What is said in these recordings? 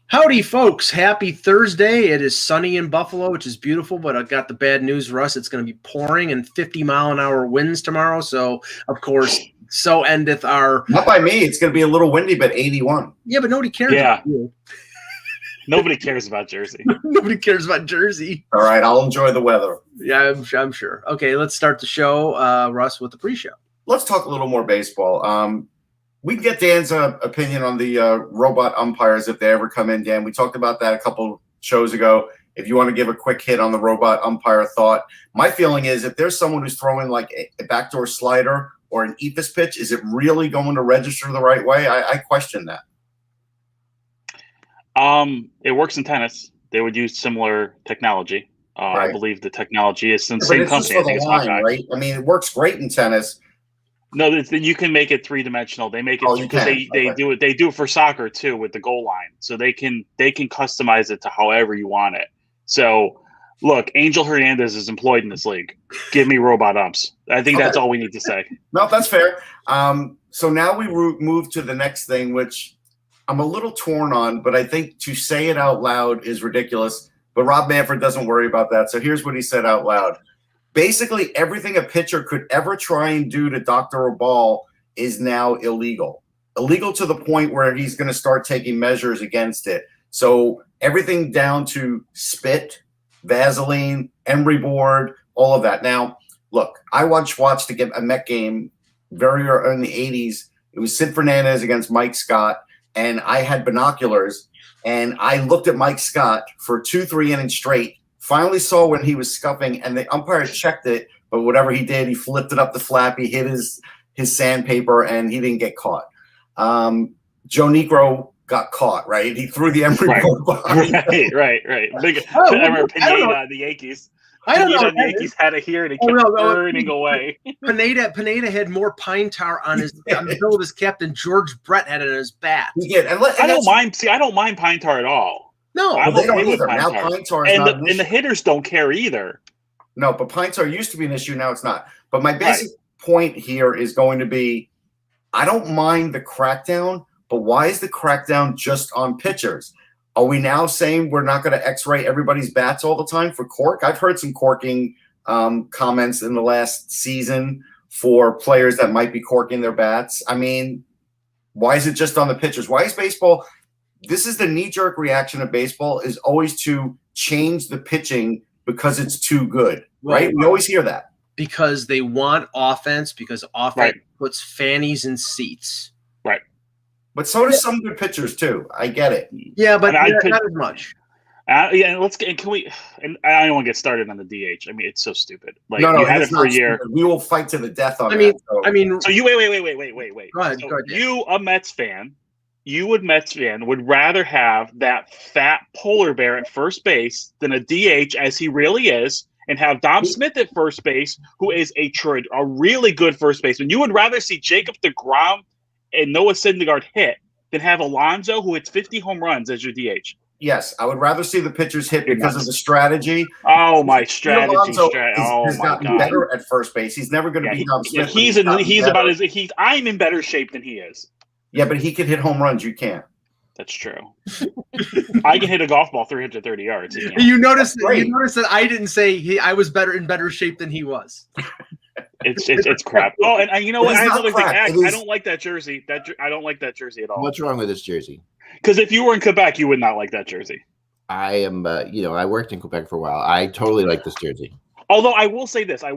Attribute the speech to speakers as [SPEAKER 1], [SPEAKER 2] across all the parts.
[SPEAKER 1] Howdy, folks. Happy Thursday. It is sunny in Buffalo, which is beautiful, but I've got the bad news, Russ. It's going to be pouring and 50-mile-an-hour winds tomorrow. So, of course, so endeth our...
[SPEAKER 2] Not by me. It's going to be a little windy, but 81.
[SPEAKER 1] Yeah, but nobody cares about you.
[SPEAKER 3] Nobody cares about Jersey.
[SPEAKER 1] Nobody cares about Jersey.
[SPEAKER 2] All right, I'll enjoy the weather.
[SPEAKER 1] Yeah, I'm sure. Okay, let's start the show, Russ, with the pre-show.
[SPEAKER 2] Let's talk a little more baseball. We can get Dan's opinion on the robot umpires if they ever come in, Dan. We talked about that a couple shows ago. If you want to give a quick hit on the robot umpire thought, my feeling is if there's someone who's throwing like a backdoor slider or an eephus pitch, is it really going to register the right way? I question that.
[SPEAKER 3] It works in tennis. They would use similar technology.
[SPEAKER 2] Right.
[SPEAKER 3] I believe the technology is the same company. I think it's
[SPEAKER 2] line, right? I mean, it works great in tennis.
[SPEAKER 3] No, you can make it three-dimensional. They make it because they do it. They do it for soccer too with the goal line, so they can customize it to however you want it. So, look, Angel Hernandez is employed in this league. Give me robot umps. I think that's all we need to say.
[SPEAKER 2] No, that's fair. So now we move to the next thing, which I'm a little torn on, but I think to say it out loud is ridiculous. But Rob Manfred doesn't worry about that. So here's what he said out loud. Basically, everything a pitcher could ever try and do to doctor a ball is now illegal. Illegal to the point where he's going to start taking measures against it. So everything down to spit, Vaseline, emery board, all of that. Now, look, I watched a Met game very early in the 80s. It was Sid Fernandez against Mike Scott, and I had binoculars, and I looked at Mike Scott for 2-3 innings straight. Finally saw when he was scuffing, and the umpire checked it, but whatever he did, he flipped it up the flap, he hit his sandpaper, and he didn't get caught. Joe Negro got caught, right? He threw the emery board behind.
[SPEAKER 3] Right. Pineda, the Yankees.
[SPEAKER 1] I don't know.
[SPEAKER 3] The Yankees had it here, and it kept burning away.
[SPEAKER 1] Pineda had more pine tar on the bill of his cap than George Brett had it on his bat.
[SPEAKER 2] He did.
[SPEAKER 3] I don't mind. See, I don't mind pine tar at all.
[SPEAKER 1] No,
[SPEAKER 2] they don't either. Now pine tar is not an issue.
[SPEAKER 3] And the hitters don't care either.
[SPEAKER 2] No, but pine tar used to be an issue. Now it's not. But my basic point here is going to be, I don't mind the crackdown, but why is the crackdown just on pitchers? Are we now saying we're not going to X-ray everybody's bats all the time for cork? I've heard some corking comments in the last season for players that might be corking their bats. I mean, why is it just on the pitchers? Why is baseball? This is the knee-jerk reaction of baseball, is always to change the pitching because it's too good, right? We always hear that.
[SPEAKER 1] Because they want offense, because offense puts fannies in seats.
[SPEAKER 3] Right.
[SPEAKER 2] But so do some good pitchers, too. I get it.
[SPEAKER 1] Yeah, but not as much.
[SPEAKER 3] Can we – and I don't want to get started on the DH. I mean, it's so stupid. Like,
[SPEAKER 2] no,
[SPEAKER 3] you had it for a year.
[SPEAKER 2] Stupid. We will fight to the death on that.
[SPEAKER 3] So you – wait.
[SPEAKER 1] Go ahead.
[SPEAKER 3] You, a Mets fan – would rather have that fat polar bear at first base than a DH, as he really is, and have Dom Smith at first base, who is a really good first baseman. You would rather see Jacob deGrom and Noah Syndergaard hit than have Alonso, who hits 50 home runs, as your DH.
[SPEAKER 2] Yes, I would rather see the pitchers hit because of the strategy.
[SPEAKER 3] Oh, my strategy!
[SPEAKER 2] He's gotten better at first base. He's never going to be Dom Smith.
[SPEAKER 3] I'm in better shape than he is.
[SPEAKER 2] Yeah, but he can hit home runs. You can't.
[SPEAKER 3] That's true. I can hit a golf ball 330 yards.
[SPEAKER 1] You notice that I didn't say I was in better shape than he was.
[SPEAKER 3] It's crap. Oh, and you know what? I don't like that jersey. I don't like that jersey at all.
[SPEAKER 4] What's wrong with this jersey?
[SPEAKER 3] Because if you were in Quebec, you would not like that jersey.
[SPEAKER 4] I am. I worked in Quebec for a while. I totally like this jersey.
[SPEAKER 3] Although I will say this. I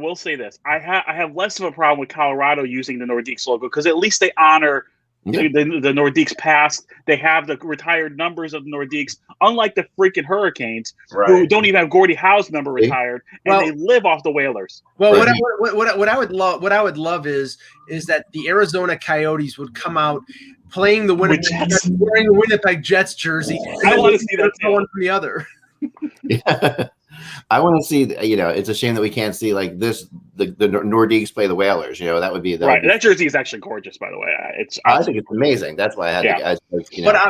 [SPEAKER 3] have less of a problem with Colorado using the Nordiques logo because at least they honor the Nordiques past. They have the retired numbers of the Nordiques, unlike the freaking Hurricanes, who don't even have Gordie Howe's number retired, and they live off the Whalers.
[SPEAKER 1] Well, what I would love is that the Arizona Coyotes would come out playing the Winnipeg Jets jersey.
[SPEAKER 3] I want to see that
[SPEAKER 1] one from the other.
[SPEAKER 4] Yeah. I want to see, it's a shame that we can't see like this, the Nordiques play the Whalers, that would be
[SPEAKER 3] that jersey is actually gorgeous, by the way.
[SPEAKER 4] I think it's amazing. That's why I had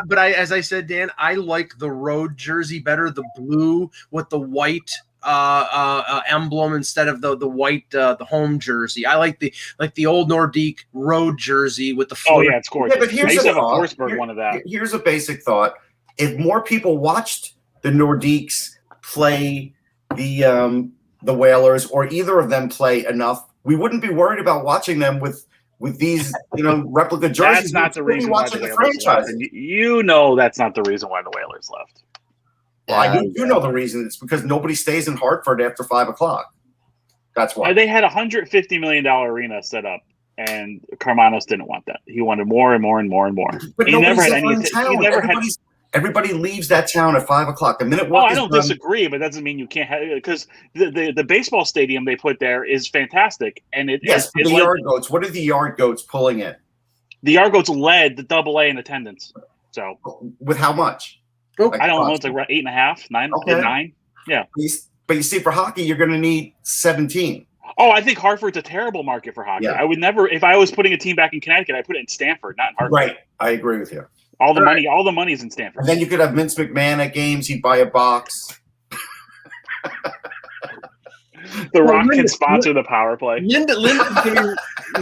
[SPEAKER 1] But as I said, Dan, I like the road jersey better, the blue with the white emblem instead of the white the home jersey. I like the old Nordique road jersey with the
[SPEAKER 3] Oh yeah, it's gorgeous.
[SPEAKER 2] Yeah, but here's
[SPEAKER 3] a Forsberg one of that.
[SPEAKER 2] Here's a basic thought. if more people watched the Nordiques play the Whalers or either of them play enough, we wouldn't be worried about watching them with these replica jerseys.
[SPEAKER 3] That's not the reason why the Whalers left. And you know that's not the reason why the Whalers left.
[SPEAKER 2] Well, I do know the reason. It's because nobody stays in Hartford after 5 o'clock. That's why.
[SPEAKER 3] They had a $150 million arena set up, and Karmanos didn't want that. He wanted more and more and more and more.
[SPEAKER 2] But
[SPEAKER 3] he never had any.
[SPEAKER 2] Everybody leaves that town at 5 o'clock. The minute
[SPEAKER 3] I don't disagree, but that doesn't mean you can't have it, because the baseball stadium they put there is fantastic, and the
[SPEAKER 2] Yard Goats. What are the Yard Goats pulling in?
[SPEAKER 3] The Yard Goats led the AA in attendance. So
[SPEAKER 2] with how much?
[SPEAKER 3] I don't know. It's like 8.5, 9,
[SPEAKER 2] okay.
[SPEAKER 3] 9. Yeah.
[SPEAKER 2] But you see, for hockey, you're going to need 17.
[SPEAKER 3] Oh, I think Hartford's a terrible market for hockey. Yeah. I would never, if I was putting a team back in Connecticut, I'd put it in Stamford, not in Hartford.
[SPEAKER 2] Right. I agree with you.
[SPEAKER 3] All the money's in Stamford.
[SPEAKER 2] And then you could have Vince McMahon at games. He'd buy a box.
[SPEAKER 3] The Rock can sponsor the power play.
[SPEAKER 1] Linda's going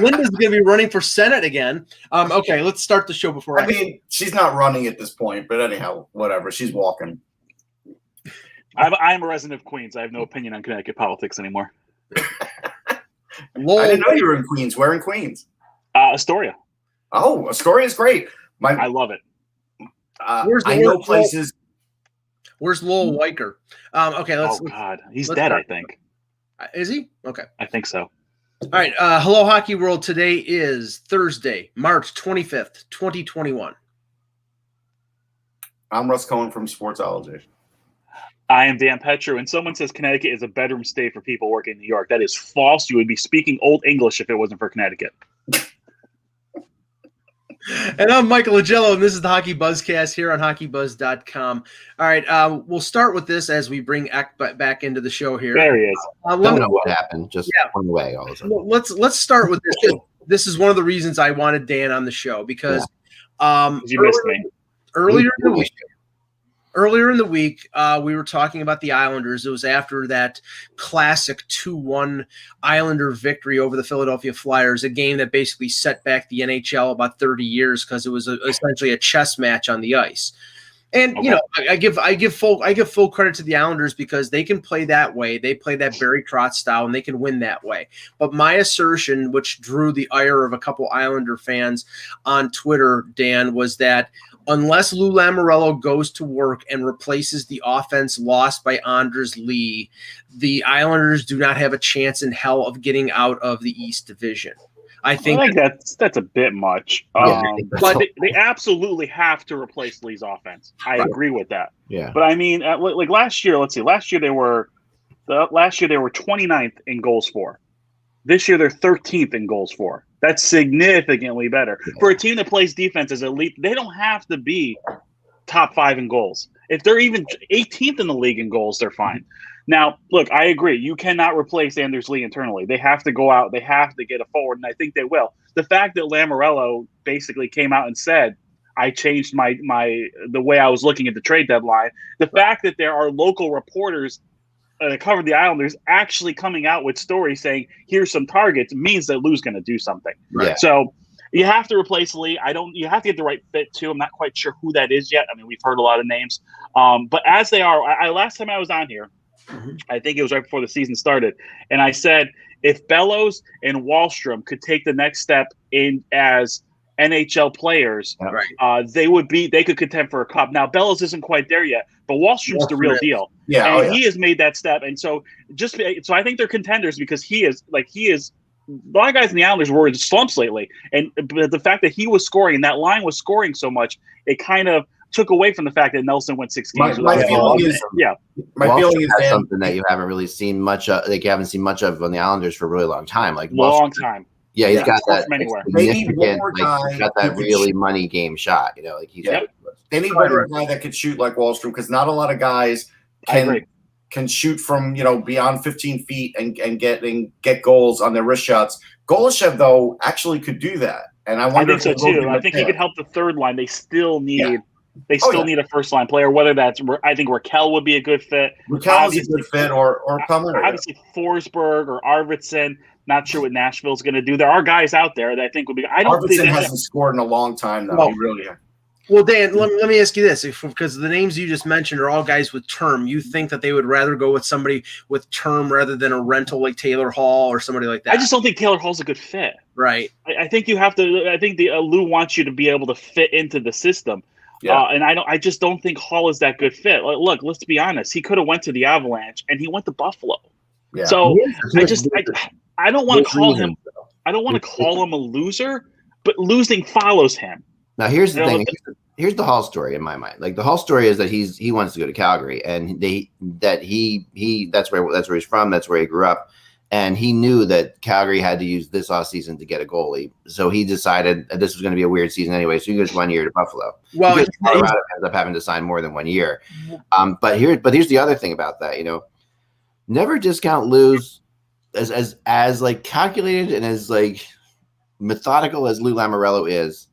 [SPEAKER 1] to be running for Senate again. Okay, let's start the show before.
[SPEAKER 2] I mean, she's not running at this point, but anyhow, whatever. She's walking.
[SPEAKER 3] I'm a resident of Queens. I have no opinion on Connecticut politics anymore.
[SPEAKER 2] I didn't know you were in Queens. Where in Queens?
[SPEAKER 3] Astoria.
[SPEAKER 2] Oh, Astoria's great.
[SPEAKER 3] I love it.
[SPEAKER 2] I know places.
[SPEAKER 1] Where's Lowell Weicker? Okay, let's.
[SPEAKER 3] Oh God, he's dead. I think.
[SPEAKER 1] Is he? Okay.
[SPEAKER 3] I think so.
[SPEAKER 1] All right. Hello, Hockey World. Today is Thursday, March 25th, 2021.
[SPEAKER 2] I'm Russ Cohen from Sportsology.
[SPEAKER 3] I am Dan Petro, and someone says Connecticut is a bedroom state for people working in New York. That is false. You would be speaking Old English if it wasn't for Connecticut.
[SPEAKER 1] And I'm Michael Agello, and this is the Hockey Buzzcast here on HockeyBuzz.com. All right, we'll start with this as we bring Eck back into the show here.
[SPEAKER 3] There he is.
[SPEAKER 4] I don't know what happened. Just went away all of a sudden.
[SPEAKER 1] Let's start with this. This is one of the reasons I wanted Dan on the show because
[SPEAKER 3] you missed me
[SPEAKER 1] earlier in the week. We were talking about the Islanders. It was after that classic 2-1 Islander victory over the Philadelphia Flyers, a game that basically set back the NHL about 30 years because it was essentially a chess match on the ice. And you know, I give full credit to the Islanders because they can play that way. They play that Barry Trotz style, and they can win that way. But my assertion, which drew the ire of a couple Islander fans on Twitter, Dan, was that unless Lou Lamoriello goes to work and replaces the offense lost by Anders Lee, the Islanders do not have a chance in hell of getting out of the East Division. I think
[SPEAKER 3] that's a bit much. But they absolutely have to replace Lee's offense. I agree with that.
[SPEAKER 4] Yeah.
[SPEAKER 3] But I mean, like last year, let's see. Last year they were 29th in goals for. This year they're 13th in goals for. That's significantly better. For a team that plays defense as elite, they don't have to be top 5 in goals. If they're even 18th in the league in goals, they're fine. Now, look, I agree. You cannot replace Anders Lee internally. They have to go out. They have to get a forward, and I think they will. The fact that Lamoriello basically came out and said, I changed the way I was looking at the trade deadline. The fact that there are local reporters that cover the Islanders actually coming out with stories saying, here's some targets, means that Lou's going to do something.
[SPEAKER 4] Right.
[SPEAKER 3] So you have to replace Lee. You have to get the right fit too. I'm not quite sure who that is yet. I mean, we've heard a lot of names. But as they are, last time I was on here, I think it was right before the season started, and I said if Bellows and Wahlstrom could take the next step in as NHL players, they could contend for a cup. Now Bellows isn't quite there yet, but Wahlstrom's the real deal.
[SPEAKER 2] Yeah,
[SPEAKER 3] and he has made that step, and so I think they're contenders because he is. A lot of guys in the Islanders were in slumps lately, and the fact that he was scoring and that line was scoring so much, it kind of took away from the fact that Nelson went 6 games.
[SPEAKER 2] My feeling is
[SPEAKER 4] something that you haven't really seen much of. Like you haven't seen much of on the Islanders for a really long time.
[SPEAKER 3] Time.
[SPEAKER 4] Yeah, he's got that.
[SPEAKER 2] They need one more guy.
[SPEAKER 4] He's got that really money game shot. You know, like he's.
[SPEAKER 2] They need one guy that could shoot like Wahlstrom because not a lot of guys can shoot from beyond 15 feet and get goals on their wrist shots. Golashev though actually could do that, and I wonder.
[SPEAKER 3] I think so too. I think he could help the third line. They still need. Yeah. They still need a first-line player, whether that's – I think Raquel would be a good fit.
[SPEAKER 2] Raquel is a good fit, or Palmer.
[SPEAKER 3] Obviously, Forsberg or Arvidsson. Not sure what Nashville's going to do. There are guys out there that I think would be –
[SPEAKER 2] Arvidsson hasn't scored in a long time, though. He really
[SPEAKER 1] Well, Dan, let me ask you this: because the names you just mentioned are all guys with term, you think that they would rather go with somebody with term rather than a rental like Taylor Hall or somebody like that?
[SPEAKER 3] I just don't think Taylor Hall's a good fit.
[SPEAKER 1] Right.
[SPEAKER 3] I think you have to. I think Lou wants you to be able to fit into the system.
[SPEAKER 2] Yeah.
[SPEAKER 3] And I just don't think Hall is that good fit. Like, look, let's be honest. He could have went to the Avalanche, and he went to Buffalo.
[SPEAKER 2] Yeah.
[SPEAKER 3] So I don't want to call him.
[SPEAKER 4] Reasons,
[SPEAKER 3] I don't want to call him a loser, but losing follows him.
[SPEAKER 4] Now here's the thing. Here's the Hall story in my mind. Like the Hall story is that he wants to go to Calgary, and that's where he's from. That's where he grew up, and he knew that Calgary had to use this offseason to get a goalie. So he decided that this was going to be a weird season anyway. So he goes 1 year to Buffalo.
[SPEAKER 1] Well,
[SPEAKER 4] Colorado ends up having to sign more than 1 year. But here's the other thing about that. Never discount Lou's as like calculated and as like methodical as Lou Lamoriello is.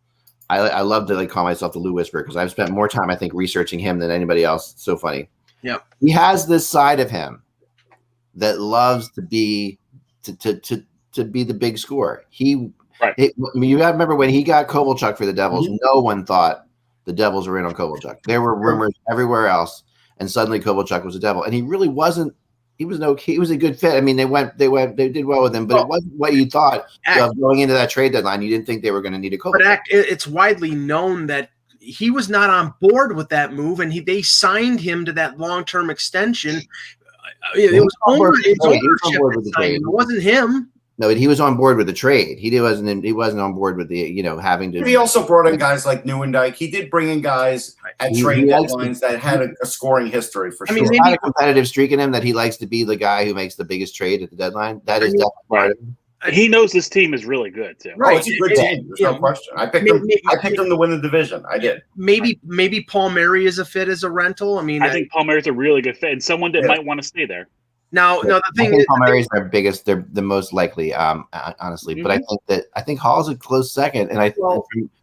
[SPEAKER 4] I love to like call myself the Lou Whisperer because I've spent more time, I think, researching him than anybody else. It's so funny.
[SPEAKER 1] Yeah,
[SPEAKER 4] he has this side of him that loves to be to be the big scorer. You got to remember when he got Kovalchuk for the Devils, no one thought the Devils were in on Kovalchuk. There were rumors everywhere else, and suddenly Kovalchuk was a Devil, and he really wasn't. He was a good fit. I mean, they did well with him, but it wasn't what you thought going into that trade deadline. You didn't think they were going to need a Kovalchuk.
[SPEAKER 1] But it's widely known that he was not on board with that move, and they signed him to that long-term extension. It was ownership at the time. It wasn't him.
[SPEAKER 4] No, he was on board with the trade. He wasn't on board with the having to.
[SPEAKER 2] He also brought in guys like Nieuwendyk. He did bring in guys at trade deadlines that had a scoring history for sure.
[SPEAKER 4] He's got a competitive streak in him that he likes to be the guy who makes the biggest trade at the deadline. That is definitely part of him.
[SPEAKER 3] He knows this team is really good too.
[SPEAKER 2] Right, it's a good team. There's no question. I picked him to win the division. I did.
[SPEAKER 1] Maybe Paul Mary is a fit as a rental. I mean,
[SPEAKER 3] I think Paul Mary's a really good fit and someone that might want to stay there.
[SPEAKER 1] Now, the thing is,
[SPEAKER 4] Paul Mary's their biggest. They're the most likely, honestly. But I think Hall's a close second. And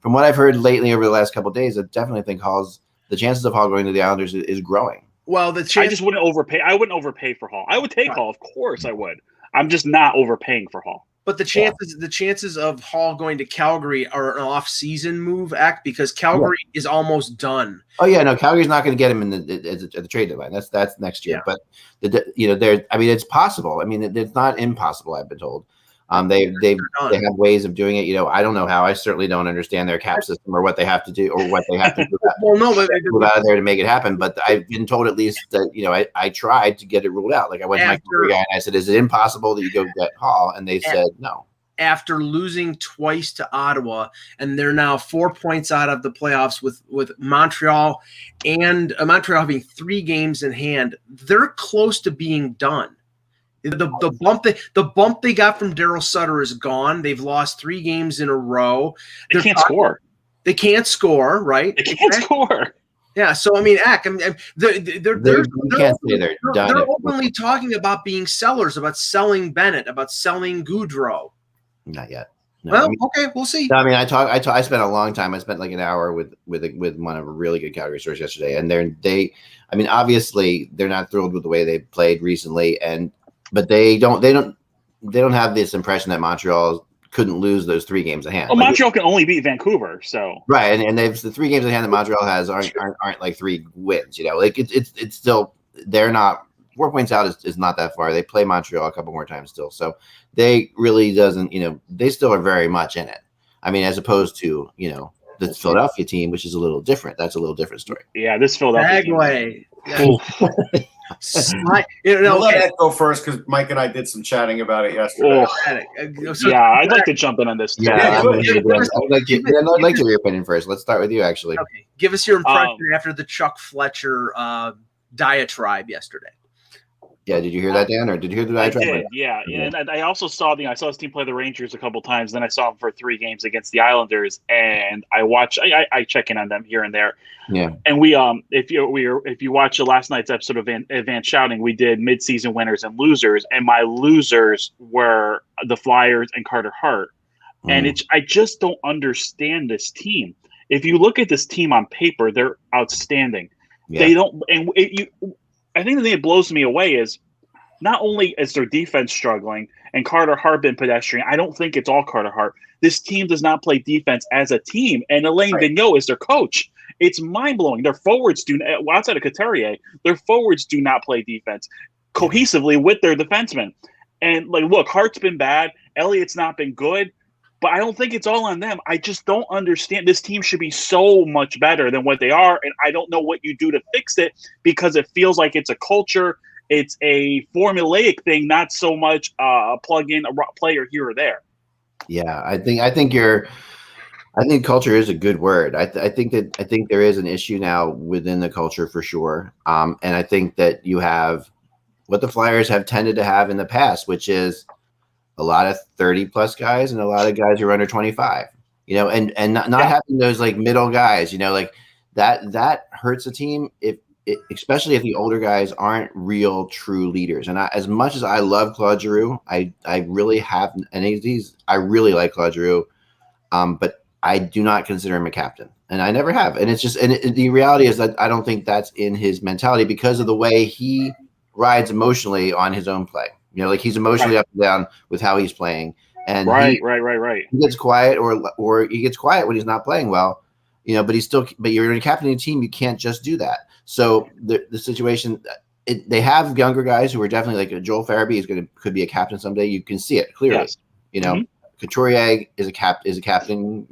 [SPEAKER 4] from what I've heard lately over the last couple of days, I definitely think the chances of Hall going to the Islanders is growing.
[SPEAKER 1] Well, I
[SPEAKER 3] just wouldn't overpay. I wouldn't overpay for Hall. I would take Hall, of course I would. I'm just not overpaying for Hall.
[SPEAKER 1] But the chances of Hall going to Calgary are an off-season move because Calgary is almost done.
[SPEAKER 4] Oh yeah, no, Calgary's not going to get him in the trade deadline. That's next year. Yeah. But it's possible. I mean, it's not impossible. I've been told. They have ways of doing it. I don't know how. I certainly don't understand their cap system or what they have to do or what they have to do. Move out of there to make it happen. But I've been told at least that I tried to get it ruled out. Like I went to my guy and I said, "Is it impossible that you go get Hall?" And they said no.
[SPEAKER 1] After losing twice to Ottawa, and they're now 4 points out of the playoffs with Montreal and Montreal having 3 games in hand, they're close to being done. The bump they got from Daryl Sutter is gone. They've lost 3 games in a row.
[SPEAKER 3] They can't score.
[SPEAKER 1] They can't score, right?
[SPEAKER 3] They can't score.
[SPEAKER 1] Yeah, so I mean, they're openly talking about being sellers, about selling Bennett, about selling Goudreau.
[SPEAKER 4] Not yet. No,
[SPEAKER 1] well, okay, we'll see.
[SPEAKER 4] No, I mean, I spent a long time. I spent like an hour with one of a really good Calgary stores yesterday, and obviously they're not thrilled with the way they played recently, but they don't have this impression that Montreal couldn't lose those 3 games at hand.
[SPEAKER 3] Well, Montreal can only beat Vancouver, so
[SPEAKER 4] right, and they've the 3 games at hand that Montreal has aren't like 3 wins. Like it's still they're not 4 points out is not that far. They play Montreal a couple more times still, so they really doesn't. They still are very much in it. I mean, as opposed to the Philadelphia team, which is a little different. That's a little different story.
[SPEAKER 3] Yeah, this Philadelphia
[SPEAKER 1] team.
[SPEAKER 2] Let that go first because Mike and I did some chatting about it yesterday.
[SPEAKER 3] I'd like to jump in on this.
[SPEAKER 4] Yeah, I'd like to hear your opinion first. Let's start with you, actually.
[SPEAKER 1] Okay. Give us your impression after the Chuck Fletcher diatribe yesterday.
[SPEAKER 4] Yeah, did you hear that, Dan, or did you hear the diatribe?
[SPEAKER 3] I did, yeah. And I also saw this team play the Rangers a couple times. Then I saw them for 3 games against the Islanders, and I check in on them here and there.
[SPEAKER 4] Yeah.
[SPEAKER 3] And we if you watch last night's episode of Advanced Shouting, we did midseason winners and losers, and my losers were the Flyers and Carter Hart. And I just don't understand this team. If you look at this team on paper, they're outstanding. Yeah. They don't, and I think the thing that blows me away is not only is their defense struggling and Carter Hart been pedestrian. I don't think it's all Carter Hart. This team does not play defense as a team, and Alain Vigneault is their coach. It's mind-blowing. Their forwards outside of Couturier, their forwards do not play defense cohesively with their defensemen. And, like, look, Hart's been bad. Elliott's not been good. But I don't think it's all on them. I just don't understand. This team should be so much better than what they are, and I don't know what you do to fix it because it feels like it's a culture. It's a formulaic thing, not so much plug in a player here or there.
[SPEAKER 4] Yeah, I think culture is a good word. I think there is an issue now within the culture for sure. And I think that you have what the Flyers have tended to have in the past, which is a lot of 30-plus guys and a lot of guys who are under 25, and not having those like middle guys, like that hurts a team especially if the older guys aren't real true leaders. And as much as I love Claude Giroux, I really have, and I really like Claude Giroux, but I do not consider him a captain, and I never have. And it's just, the reality is that I don't think that's in his mentality because of the way he rides emotionally on his own play. Like he's emotionally up and down with how he's playing, and
[SPEAKER 3] right.
[SPEAKER 4] He gets quiet, or he gets quiet when he's not playing well, but you're in a captaining team. You can't just do that. So the situation, they have younger guys who are definitely like Joel Farabee could be a captain someday. You can see it clearly. Yes. Couturier is a captain.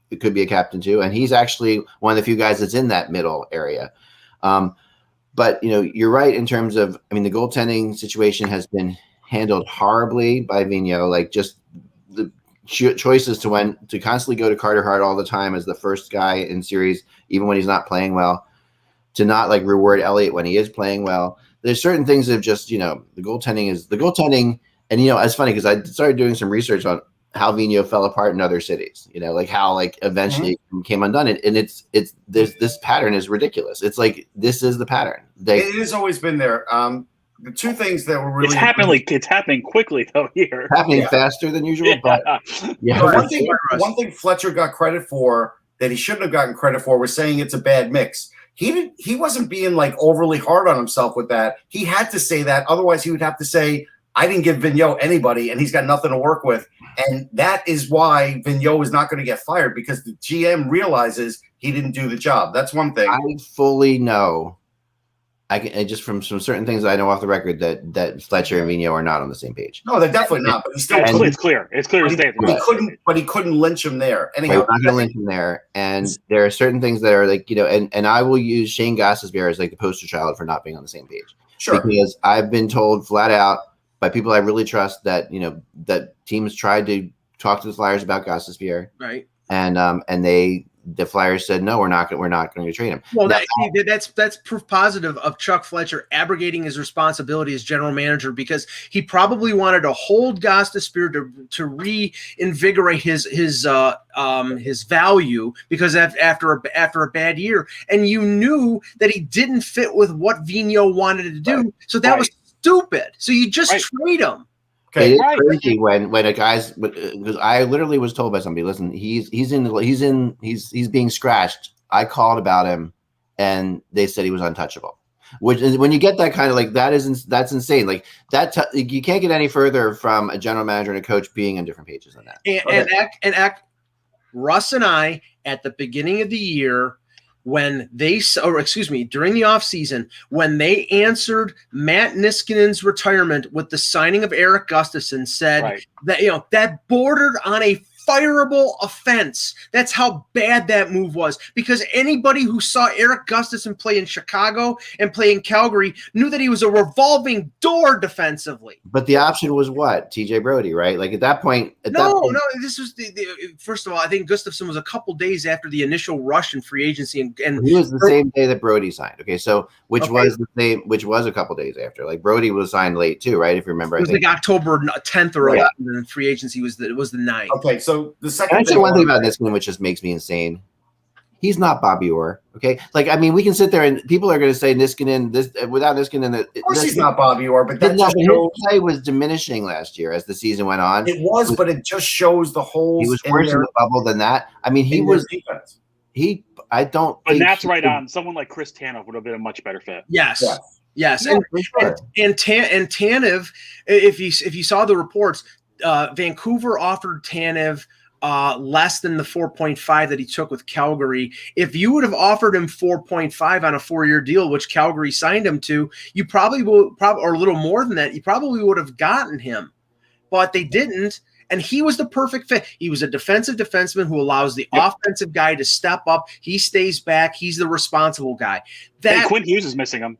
[SPEAKER 4] It could be a captain too, and he's actually one of the few guys that's in that middle area. But you're right in terms of, the goaltending situation has been handled horribly by Vigneault. Like just the choices to constantly go to Carter Hart all the time as the first guy in series, even when he's not playing well, to not like reward Elliott when he is playing well. There's certain things of just the goaltending, and it's funny because I started doing some research on how Vigneault fell apart in other cities, like how like eventually it came undone. And this pattern is ridiculous. It's like, this is the pattern.
[SPEAKER 2] It has always been there. The two things that were really
[SPEAKER 3] it's happening quickly though here.
[SPEAKER 4] Happening faster than usual. But
[SPEAKER 2] one thing Fletcher got credit for that he shouldn't have gotten credit for was saying it's a bad mix. He wasn't being like overly hard on himself with that. He had to say that. Otherwise he would have to say, I didn't give Vigneault anybody, and he's got nothing to work with. And that is why Vigneault is not going to get fired, because the GM realizes he didn't do the job. That's one thing.
[SPEAKER 4] I fully know. I just from some certain things I know off the record that Fletcher and Vigneault are not on the same page.
[SPEAKER 2] No, they're definitely not. But
[SPEAKER 3] it's clear. It's clear.
[SPEAKER 2] But he couldn't lynch him there. Anyhow,
[SPEAKER 4] not going to lynch him there. And there are certain things that are like, and I will use Shane Gostisbehere as like the poster child for not being on the same page.
[SPEAKER 2] Sure.
[SPEAKER 4] Because I've been told flat out by people I really trust that that teams tried to talk to the Flyers about Gostisbehere,
[SPEAKER 1] right?
[SPEAKER 4] And the Flyers said no, we're not going to trade him.
[SPEAKER 1] Well, that's proof positive of Chuck Fletcher abrogating his responsibility as general manager, because he probably wanted to hold Gostisbehere to reinvigorate his value, because after a bad year, and you knew that he didn't fit with what Vigneault wanted to do, so that was stupid. So you just trade him.
[SPEAKER 4] Okay, it's crazy when a guy's, because I literally was told by somebody, listen, he's being scratched. I called about him, and they said he was untouchable. Which is, when you get that kind of like that's insane. Like that, you can't get any further from a general manager and a coach being on different pages than that.
[SPEAKER 1] Russ and I at the beginning of the year, during the offseason, when they answered Matt Niskanen's retirement with the signing of Eric Gustafsson, said that that bordered on a fireable offense. That's how bad that move was, because anybody who saw Eric Gustafsson play in Chicago and play in Calgary knew that he was a revolving door defensively.
[SPEAKER 4] But the option was what? TJ Brody, right? Like at that point.
[SPEAKER 1] No. This was first of all, I think Gustafsson was a couple days after the initial rush in free agency, and
[SPEAKER 4] he was the same day that Brody signed. Okay, so which was a couple days after. Like Brody was signed late too, right? If you remember,
[SPEAKER 1] it was like October 10th or 11th, and free agency was the 9th.
[SPEAKER 2] Okay, so the second.
[SPEAKER 4] Can I say one thing about Niskanen, which just makes me insane? He's not Bobby Orr. Okay, like we can sit there and people are going to say Niskanen without Niskanen.
[SPEAKER 2] Of course, he's not Bobby Orr, but that
[SPEAKER 4] just shows his play was diminishing last year as the season went on.
[SPEAKER 2] It was, but it just shows the holes.
[SPEAKER 4] He was worse in the bubble than that. He was.
[SPEAKER 2] Defense.
[SPEAKER 4] I don't.
[SPEAKER 3] And that's right on. Someone like Chris Tanev would have been a much better fit.
[SPEAKER 1] Yes.
[SPEAKER 2] Yeah,
[SPEAKER 1] and Tanev, if you saw the reports, Vancouver offered Tanev less than the 4.5 that he took with Calgary. If you would have offered him 4.5 on a 4-year deal, which Calgary signed him to, you probably or a little more than that, you probably would have gotten him. But they didn't, and he was the perfect fit. He was a defensive defenseman who allows the offensive guy to step up. He stays back. He's the responsible guy.
[SPEAKER 3] Quinn Hughes is missing him.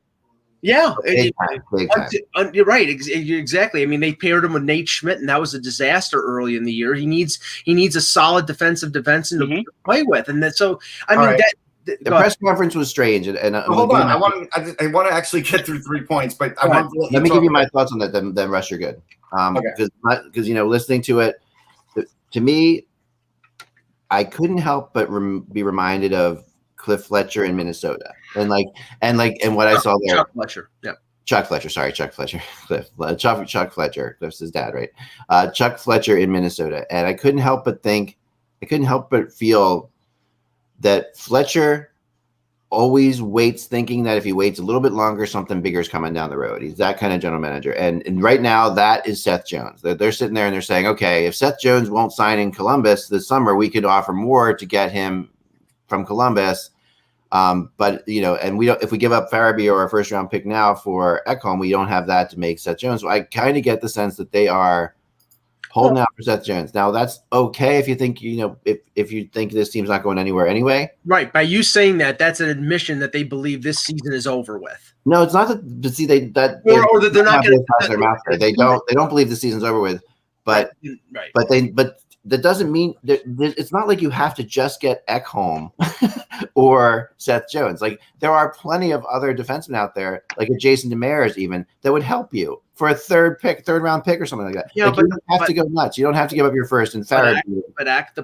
[SPEAKER 1] Yeah,
[SPEAKER 4] big time.
[SPEAKER 1] You're right. Exactly. I mean, they paired him with Nate Schmidt, and that was a disaster early in the year. He needs a solid defensive defenseman to play with, and that. So I mean,
[SPEAKER 4] the press conference was strange. And
[SPEAKER 2] hold on, I want to actually get through 3 points, but
[SPEAKER 4] let me give you my thoughts on that. Then Russ, you're good. Because listening to it, to me, I couldn't help but be reminded of Cliff Fletcher in Minnesota, and what I saw there.
[SPEAKER 1] Chuck Fletcher,
[SPEAKER 4] Chuck Fletcher. Sorry, Chuck Fletcher. Chuck Fletcher. Cliff's his dad, right? Chuck Fletcher in Minnesota, and I couldn't help but feel that Fletcher always waits, thinking that if he waits a little bit longer, something bigger is coming down the road. He's that kind of general manager, and right now that is Seth Jones. They're sitting there and they're saying, okay, if Seth Jones won't sign in Columbus this summer, we could offer more to get him from Columbus. But and we don't. If we give up Farabee or a first round pick now for Ekholm, we don't have that to make Seth Jones. So I kind of get the sense that they are holding out for Seth Jones. Now that's okay if you think if you think this team's not going anywhere anyway.
[SPEAKER 1] Right. By you saying that, that's an admission that they believe this season is over with.
[SPEAKER 4] No, it's not that. But see, they're not
[SPEAKER 1] going
[SPEAKER 4] to. They don't believe the season's over with. But that doesn't mean it's not like you have to just get Ekholm or Seth Jones. Like there are plenty of other defensemen out there, like a Jason Demers even, that would help you for a third round pick or something like that. Yeah, you don't have to go nuts. You don't have to give up your first and Farabee.
[SPEAKER 1] But the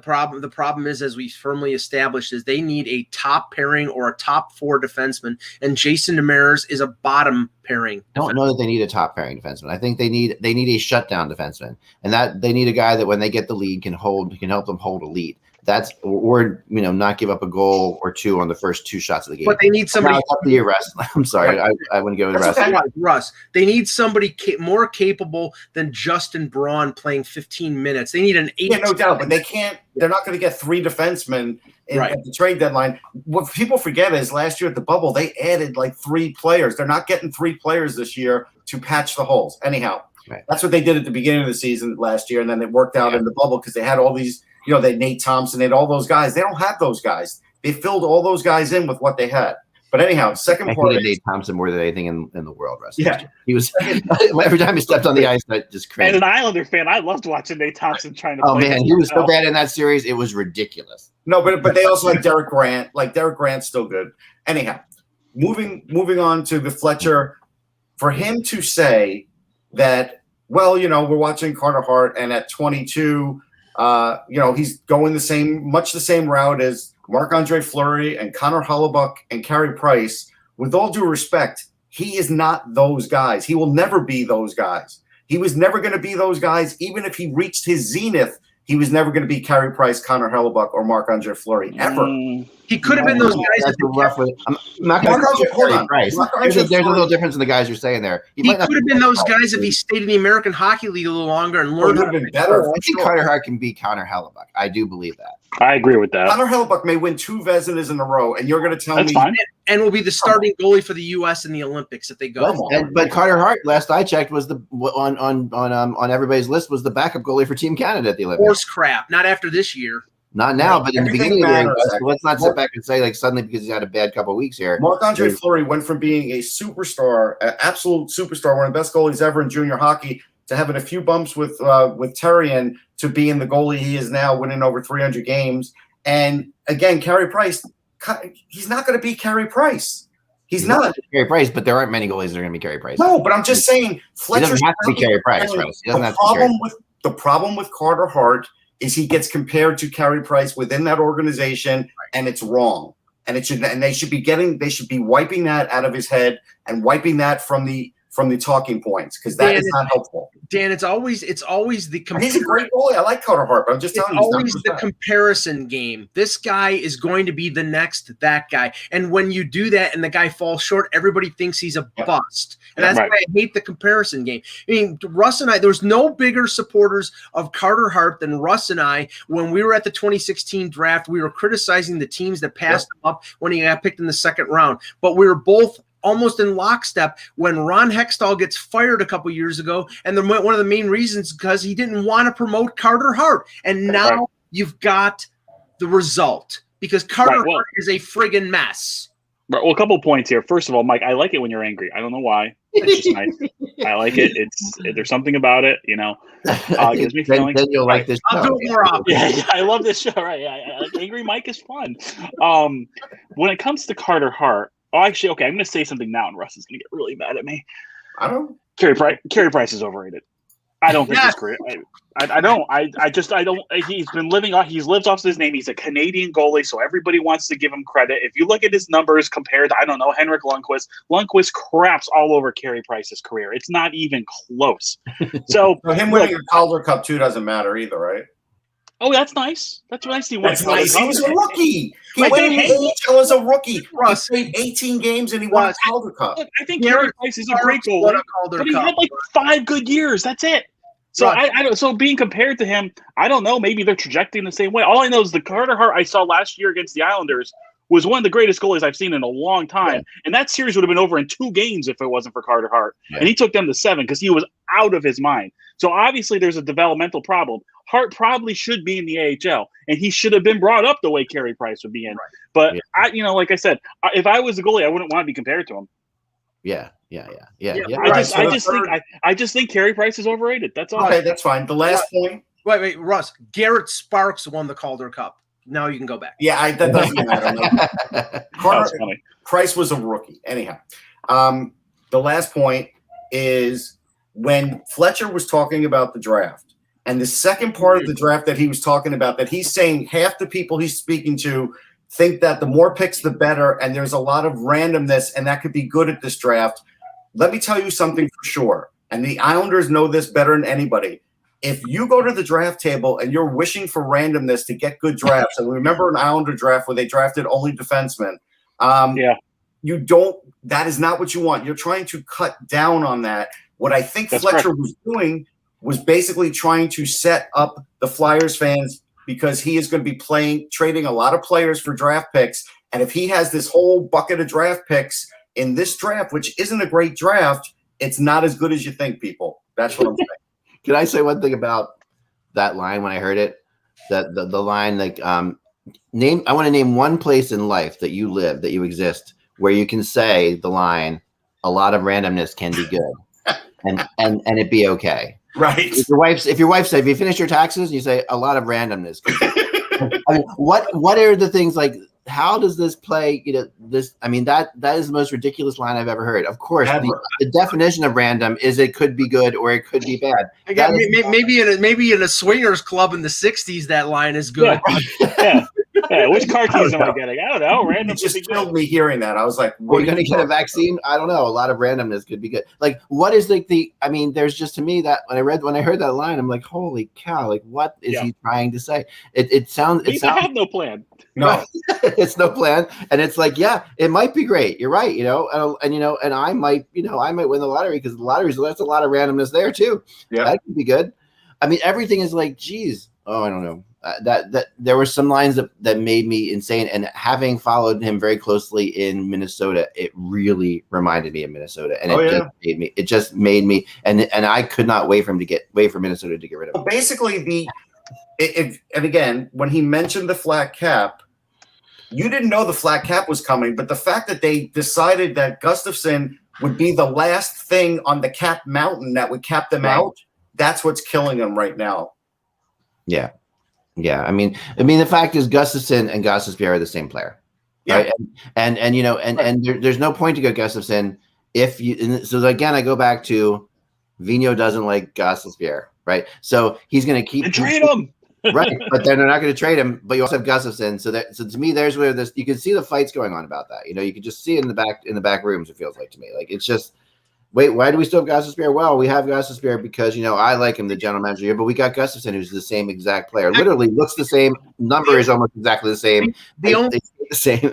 [SPEAKER 1] problem is, as we firmly established, is they need a top pairing or a top 4 defenseman, and Jason Demers is a bottom pairing.
[SPEAKER 4] I don't know that they need a top pairing defenseman. I think they need a shutdown defenseman, and that they need a guy that when they get the lead can help them hold a lead. That's or not give up a goal or two on the first 2 shots of the game.
[SPEAKER 1] But they need somebody.
[SPEAKER 4] It's up to you, Russ. I'm sorry, I wouldn't go with Russ.
[SPEAKER 1] Russ. They need somebody more capable than Justin Braun playing 15 minutes. They need an 8.
[SPEAKER 2] Yeah, no doubt, but they can't. They're not going to get 3 defensemen at the trade deadline. What people forget is last year at the bubble they added like 3 players. They're not getting 3 players this year to patch the holes. Anyhow, that's what they did at the beginning of the season last year, and then it worked out in the bubble because they had all these. They had Nate Thompson, they had all those guys. They don't have those guys. They filled all those guys in with what they had. But anyhow, second part. I hated
[SPEAKER 4] Nate Thompson more than anything in the world. He was every time he stepped on the ice, I just cringed.
[SPEAKER 3] And an Islander fan, I loved watching Nate Thompson trying to.
[SPEAKER 4] Oh man, he was so bad in that series; it was ridiculous.
[SPEAKER 2] No, but they also had Derek Grant. Like Derek Grant's still good. Anyhow, moving on to the Fletcher, for him to say that, well, we're watching Carter Hart, and at 22. He's going much the same route as Marc-Andre Fleury and Connor Hellebuyck and Carey Price. With all due respect, he is not those guys. He will never be those guys. He was never going to be those guys. Even if he reached his zenith, he was never going to be Carey Price, Connor Hellebuyck, or Marc-Andre Fleury ever.
[SPEAKER 1] He could have been those guys.
[SPEAKER 4] I'm not going to Carey Price. There's a little difference in the guys you're saying there.
[SPEAKER 1] He could have been those guys if he stayed in the American Hockey League a little longer and learned.
[SPEAKER 2] Would have been better.
[SPEAKER 4] I think Carter Hart can beat Connor Hellebuyck. I do believe that.
[SPEAKER 3] I agree with that.
[SPEAKER 2] Connor Hellebuyck may win 2 Vezinas in a row, and you're going to tell me.
[SPEAKER 3] Fine.
[SPEAKER 1] And will be the starting goalie for the U.S. in the Olympics if they go.
[SPEAKER 4] But Carter Hart, last I checked, was on everybody's list was the backup goalie for Team Canada at the Olympics.
[SPEAKER 1] Horse crap. Not after this year.
[SPEAKER 4] Not now, but in the beginning of the year, let's not sit back and say like suddenly because he's had a bad couple of weeks here.
[SPEAKER 2] Marc-Andre Fleury went from being a superstar, an absolute superstar, one of the best goalies ever in junior hockey, to having a few bumps with Terrian to being the goalie he is now, winning over 300 games. And again, Carey Price, he's not going to be Carey Price. He's not
[SPEAKER 4] Carey Price, but there aren't many goalies that are going to be Carey Price.
[SPEAKER 2] No, but I'm just saying,
[SPEAKER 4] Fletcher doesn't have to be Carey Price.
[SPEAKER 2] The problem with Carter Hart is he gets compared to Carey Price within that organization, and it's wrong. And they should be wiping that out of his head and wiping that from the from the talking points because that is not helpful.
[SPEAKER 1] Dan, it's always the
[SPEAKER 2] he's a great goalie. I like Carter Hart, but I'm just telling you,
[SPEAKER 1] it's always the comparison game. This guy is going to be the next that guy, and when you do that and the guy falls short, everybody thinks he's a bust, and that's why I hate the comparison game. I mean, Russ and I, there was no bigger supporters of Carter Hart than Russ and I when we were at the 2016 draft. We were criticizing the teams that passed him up when he got picked in the second round, but we were both almost in lockstep when Ron Hextall gets fired a couple years ago, and one of the main reasons because he didn't want to promote Carter Hart, and now you've got the result because Carter Hart is a friggin' mess.
[SPEAKER 3] Right, well, a couple of points here. First of all, Mike, I like it when you're angry. I don't know why. It's just nice. I like it. There's something about it, you know. Gives me feelings.
[SPEAKER 4] Then you'll like this show.
[SPEAKER 1] I'll do it more often.
[SPEAKER 3] Yeah, I love this show. Right? Angry Mike is fun. When it comes to Carter Hart. Oh, actually, okay. I'm going to say something now, and Russ is going to get really mad at me.
[SPEAKER 2] I don't.
[SPEAKER 3] Carey Price is overrated. I don't think his career. I don't. I don't. He's been living off. He's lived off his name. He's a Canadian goalie, so everybody wants to give him credit. If you look at his numbers compared to, I don't know, Henrik Lundqvist craps all over Carey Price's career. It's not even close. So
[SPEAKER 2] him winning a Calder Cup too doesn't matter either, right?
[SPEAKER 3] Oh, that's nice. That's what I see.
[SPEAKER 2] That's nice. He was a rookie. He went in the AHL as a rookie.
[SPEAKER 1] Russ,
[SPEAKER 2] he played 18 games and he won a Calder Cup.
[SPEAKER 3] Look, I think Carey Price is a great goalie, but he had like 5 good years. That's it. So I don't. So being compared to him, I don't know. Maybe they're trajecting the same way. All I know is the Carter Hart I saw last year against the Islanders was one of the greatest goalies I've seen in a long time. And that series would have been over in 2 games if it wasn't for Carter Hart. And he took them to 7 because he was out of his mind. So obviously there's a developmental problem. Hart probably should be in the AHL, and he should have been brought up the way Carey Price would be in. But like I said, if I was a goalie, I wouldn't want to be compared to him. I just think Carey Price is overrated. That's all.
[SPEAKER 2] Okay, that's fine. The last point.
[SPEAKER 1] Wait, Russ. Garrett Sparks won the Calder Cup. Now you can go back.
[SPEAKER 2] Yeah, that doesn't matter. Price was a rookie. Anyhow, the last point is when Fletcher was talking about the draft, and the second part of the draft that he was talking about, that he's saying half the people he's speaking to think that the more picks, the better, and there's a lot of randomness, and that could be good at this draft. Let me tell you something for sure, and the Islanders know this better than anybody. If you go to the draft table and you're wishing for randomness to get good drafts, and remember an Islander draft where they drafted only defensemen, you don't. That is not what you want. You're trying to cut down on that. What I think Fletcher was doing was basically trying to set up the Flyers fans because he is going to be trading a lot of players for draft picks. And if he has this whole bucket of draft picks in this draft, which isn't a great draft, it's not as good as you think, people. That's what I'm saying.
[SPEAKER 4] Can I say one thing about that line when I heard it? That the line, like, I want to name one place in life that you live, that you exist, where you can say the line, a lot of randomness can be good and it be okay.
[SPEAKER 2] Right.
[SPEAKER 4] If your wife said, if you finish your taxes, you say a lot of randomness. I mean, what are the things like? How does this play? This. I mean, that is the most ridiculous line I've ever heard. Of course, the definition of random is it could be good or it could be bad.
[SPEAKER 1] Again, maybe in a swingers club in the '60s, that line is good.
[SPEAKER 3] Yeah, which car keys am I getting? I don't know. Random.
[SPEAKER 2] It just killed me hearing that. I was like,
[SPEAKER 4] "Are you going to get a vaccine?" I don't know. A lot of randomness could be good. Like, what is the? I mean, there's just, to me, that when I heard that line, I'm like, "Holy cow!" Like, what is he trying to say? It sounds.
[SPEAKER 3] I have no plan.
[SPEAKER 2] No,
[SPEAKER 4] it's no plan, and it's like, yeah, it might be great. You're right, and I might win the lottery because the lottery, so that's a lot of randomness there too. Yeah, that could be good. I mean, everything is like, geez, I don't know. That there were some lines that made me insane, and having followed him very closely in Minnesota, it really reminded me of Minnesota, and it just made me, and I could not wait for Minnesota to get rid of him.
[SPEAKER 2] Basically, and again, when he mentioned the flat cap, you didn't know the flat cap was coming, but the fact that they decided that Gustafsson would be the last thing on the cap mountain that would cap them out, that's what's killing them right now.
[SPEAKER 4] Yeah. Yeah. I mean, the fact is Gustafsson and Gostisbehere are the same player. Right. And there's no point to go Gustafsson if you, so again, I go back to Vigneault doesn't like Gostisbehere, right? So he's going to keep
[SPEAKER 3] and trade him.
[SPEAKER 4] Right, but then they're not going to trade him. But you also have Gustafsson, so to me, there's where you can see the fights going on about that. You can just see it in the back rooms. It feels like to me, like it's just wait, why do we still have Gustafsson? Well, we have Gustafsson because, I like him, the general manager here, but we got Gustafsson, who's the same exact player. Literally looks the same. Number is almost exactly the same. They stay the same.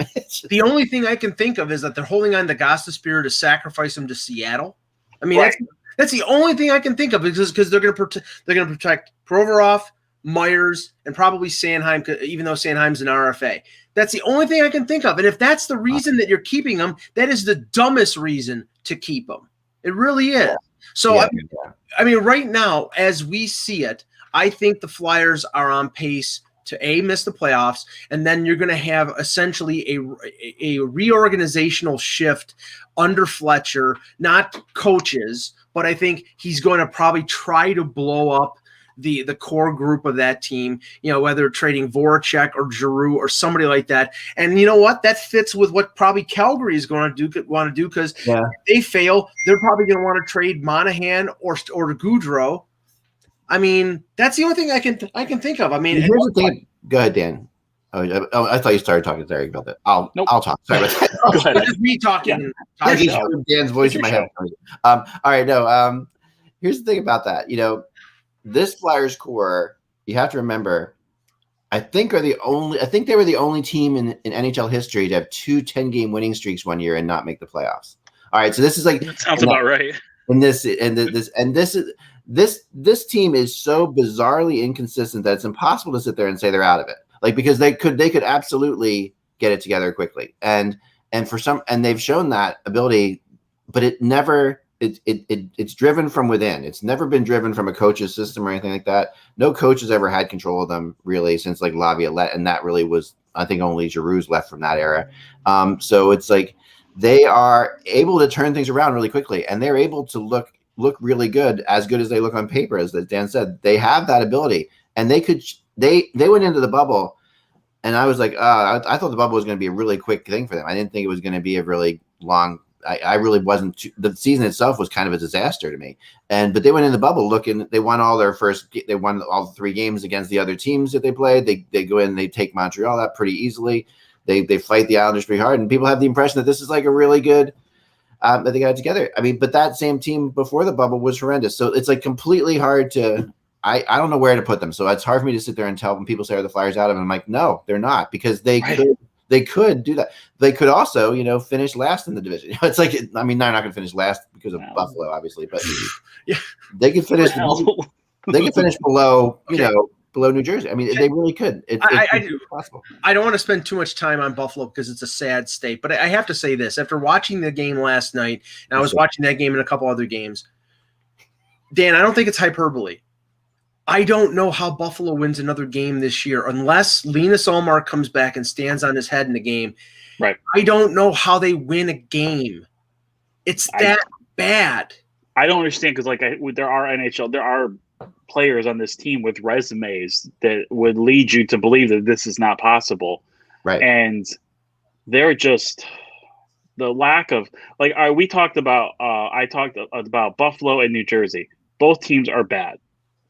[SPEAKER 1] The only thing I can think of is that they're holding on to Gustafsson to sacrifice him to Seattle. I mean, that's the only thing I can think of because they're going to protect Provorov, Myers, and probably Sanheim, even though Sanheim's an RFA. That's the only thing I can think of. And if that's the reason that you're keeping them, that is the dumbest reason to keep them. It really is. So, I mean, right now, as we see it, I think the Flyers are on pace to miss the playoffs, and then you're going to have essentially a reorganizational shift under Fletcher, not coaches, but I think he's going to probably try to blow up the core group of that team, whether trading Voracek or Giroux or somebody like that. And you know what? That fits with what probably Calgary is want to do because if they fail, they're probably going to want to trade Monahan or Goudreau. I mean, that's the only thing I can think of. I mean,
[SPEAKER 4] here's the thing. Go ahead, Dan. Oh, I thought you started talking to Derek about that. I'll talk. Sorry about that.
[SPEAKER 1] Go ahead. Just me talking.
[SPEAKER 4] I just heard Dan's voice in my head. All right, no. Here's the thing about that. This Flyers core, you have to remember, I think they were the only team in NHL history to have 2 10-game winning streaks one year and not make the playoffs. All right, so this is that
[SPEAKER 3] sounds about right.
[SPEAKER 4] And this team is so bizarrely inconsistent that it's impossible to sit there and say they're out of it. Because they could absolutely get it together quickly. And they've shown that ability, but it never it's driven from within. It's never been driven from a coach's system or anything like that. No coach has ever had control of them really since Laviolette, and that really was, I think, only Giroux's left from that era. So it's they are able to turn things around really quickly, and they're able to look really good as they look on paper, as Dan said. They have that ability, and they went into the bubble, and I was like, I thought the bubble was going to be a really quick thing for them. I didn't think it was going to be a really long. I really wasn't. The season itself was kind of a disaster to me. But they went in the bubble looking. They won all they won all 3 games against the other teams that they played. They go in, they take Montreal out pretty easily. They fight the Islanders pretty hard, and people have the impression that this is a really good. That they got it together. I mean, but that same team before the bubble was horrendous. So it's completely hard to. I don't know where to put them. So it's hard for me to sit there and tell when people say, are the Flyers out of it? I'm like, no, they're not, because they could do that. They could also, finish last in the division. It's they're not going to finish last because of Buffalo, obviously, but they could finish. They could finish below, below New Jersey. I mean, they really could. It's possible.
[SPEAKER 1] I don't want to spend too much time on Buffalo because it's a sad state, but I have to say this. After watching the game last night, and I was watching that game and a couple other games, Dan, I don't think it's hyperbole. I don't know how Buffalo wins another game this year unless Linus Ullmark comes back and stands on his head in the game.
[SPEAKER 3] Right.
[SPEAKER 1] I don't know how they win a game. It's that bad.
[SPEAKER 3] I don't understand because there are players on this team with resumes that would lead you to believe that this is not possible.
[SPEAKER 4] Right.
[SPEAKER 3] And they're just the lack of we talked about I talked about Buffalo and New Jersey. Both teams are bad.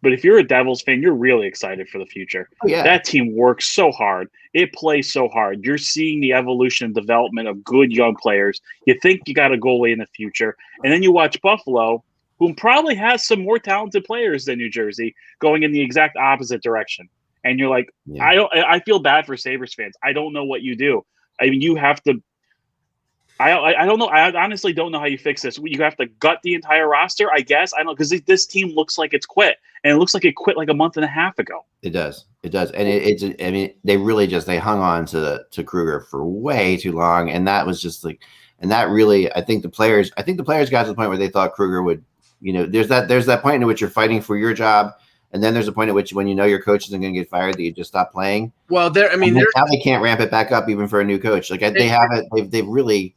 [SPEAKER 3] But if you're a Devils fan, you're really excited for the future.
[SPEAKER 4] Oh, yeah.
[SPEAKER 3] That team works so hard. It plays so hard. You're seeing the evolution and development of good young players. You think you got a goalie in the future. And then you watch Buffalo, who probably has some more talented players than New Jersey, going in the exact opposite direction. And you're like, I feel bad for Sabres fans. I don't know what you do. I mean, you have to – I don't know. I honestly don't know how you fix this. You have to gut the entire roster, I guess. I don't know, because this team looks like it's quit, and it looks like it quit a month and a half ago.
[SPEAKER 4] It does, and it's. I mean, they really they hung on to Kruger for way too long, and that was just and that really, I think the players got to the point where they thought Kruger would, there's that point in which you're fighting for your job. And then there's a point at which, when your coach isn't going to get fired, that you just stop playing.
[SPEAKER 1] Well,
[SPEAKER 4] now they can't ramp it back up even for a new coach. They haven't. They really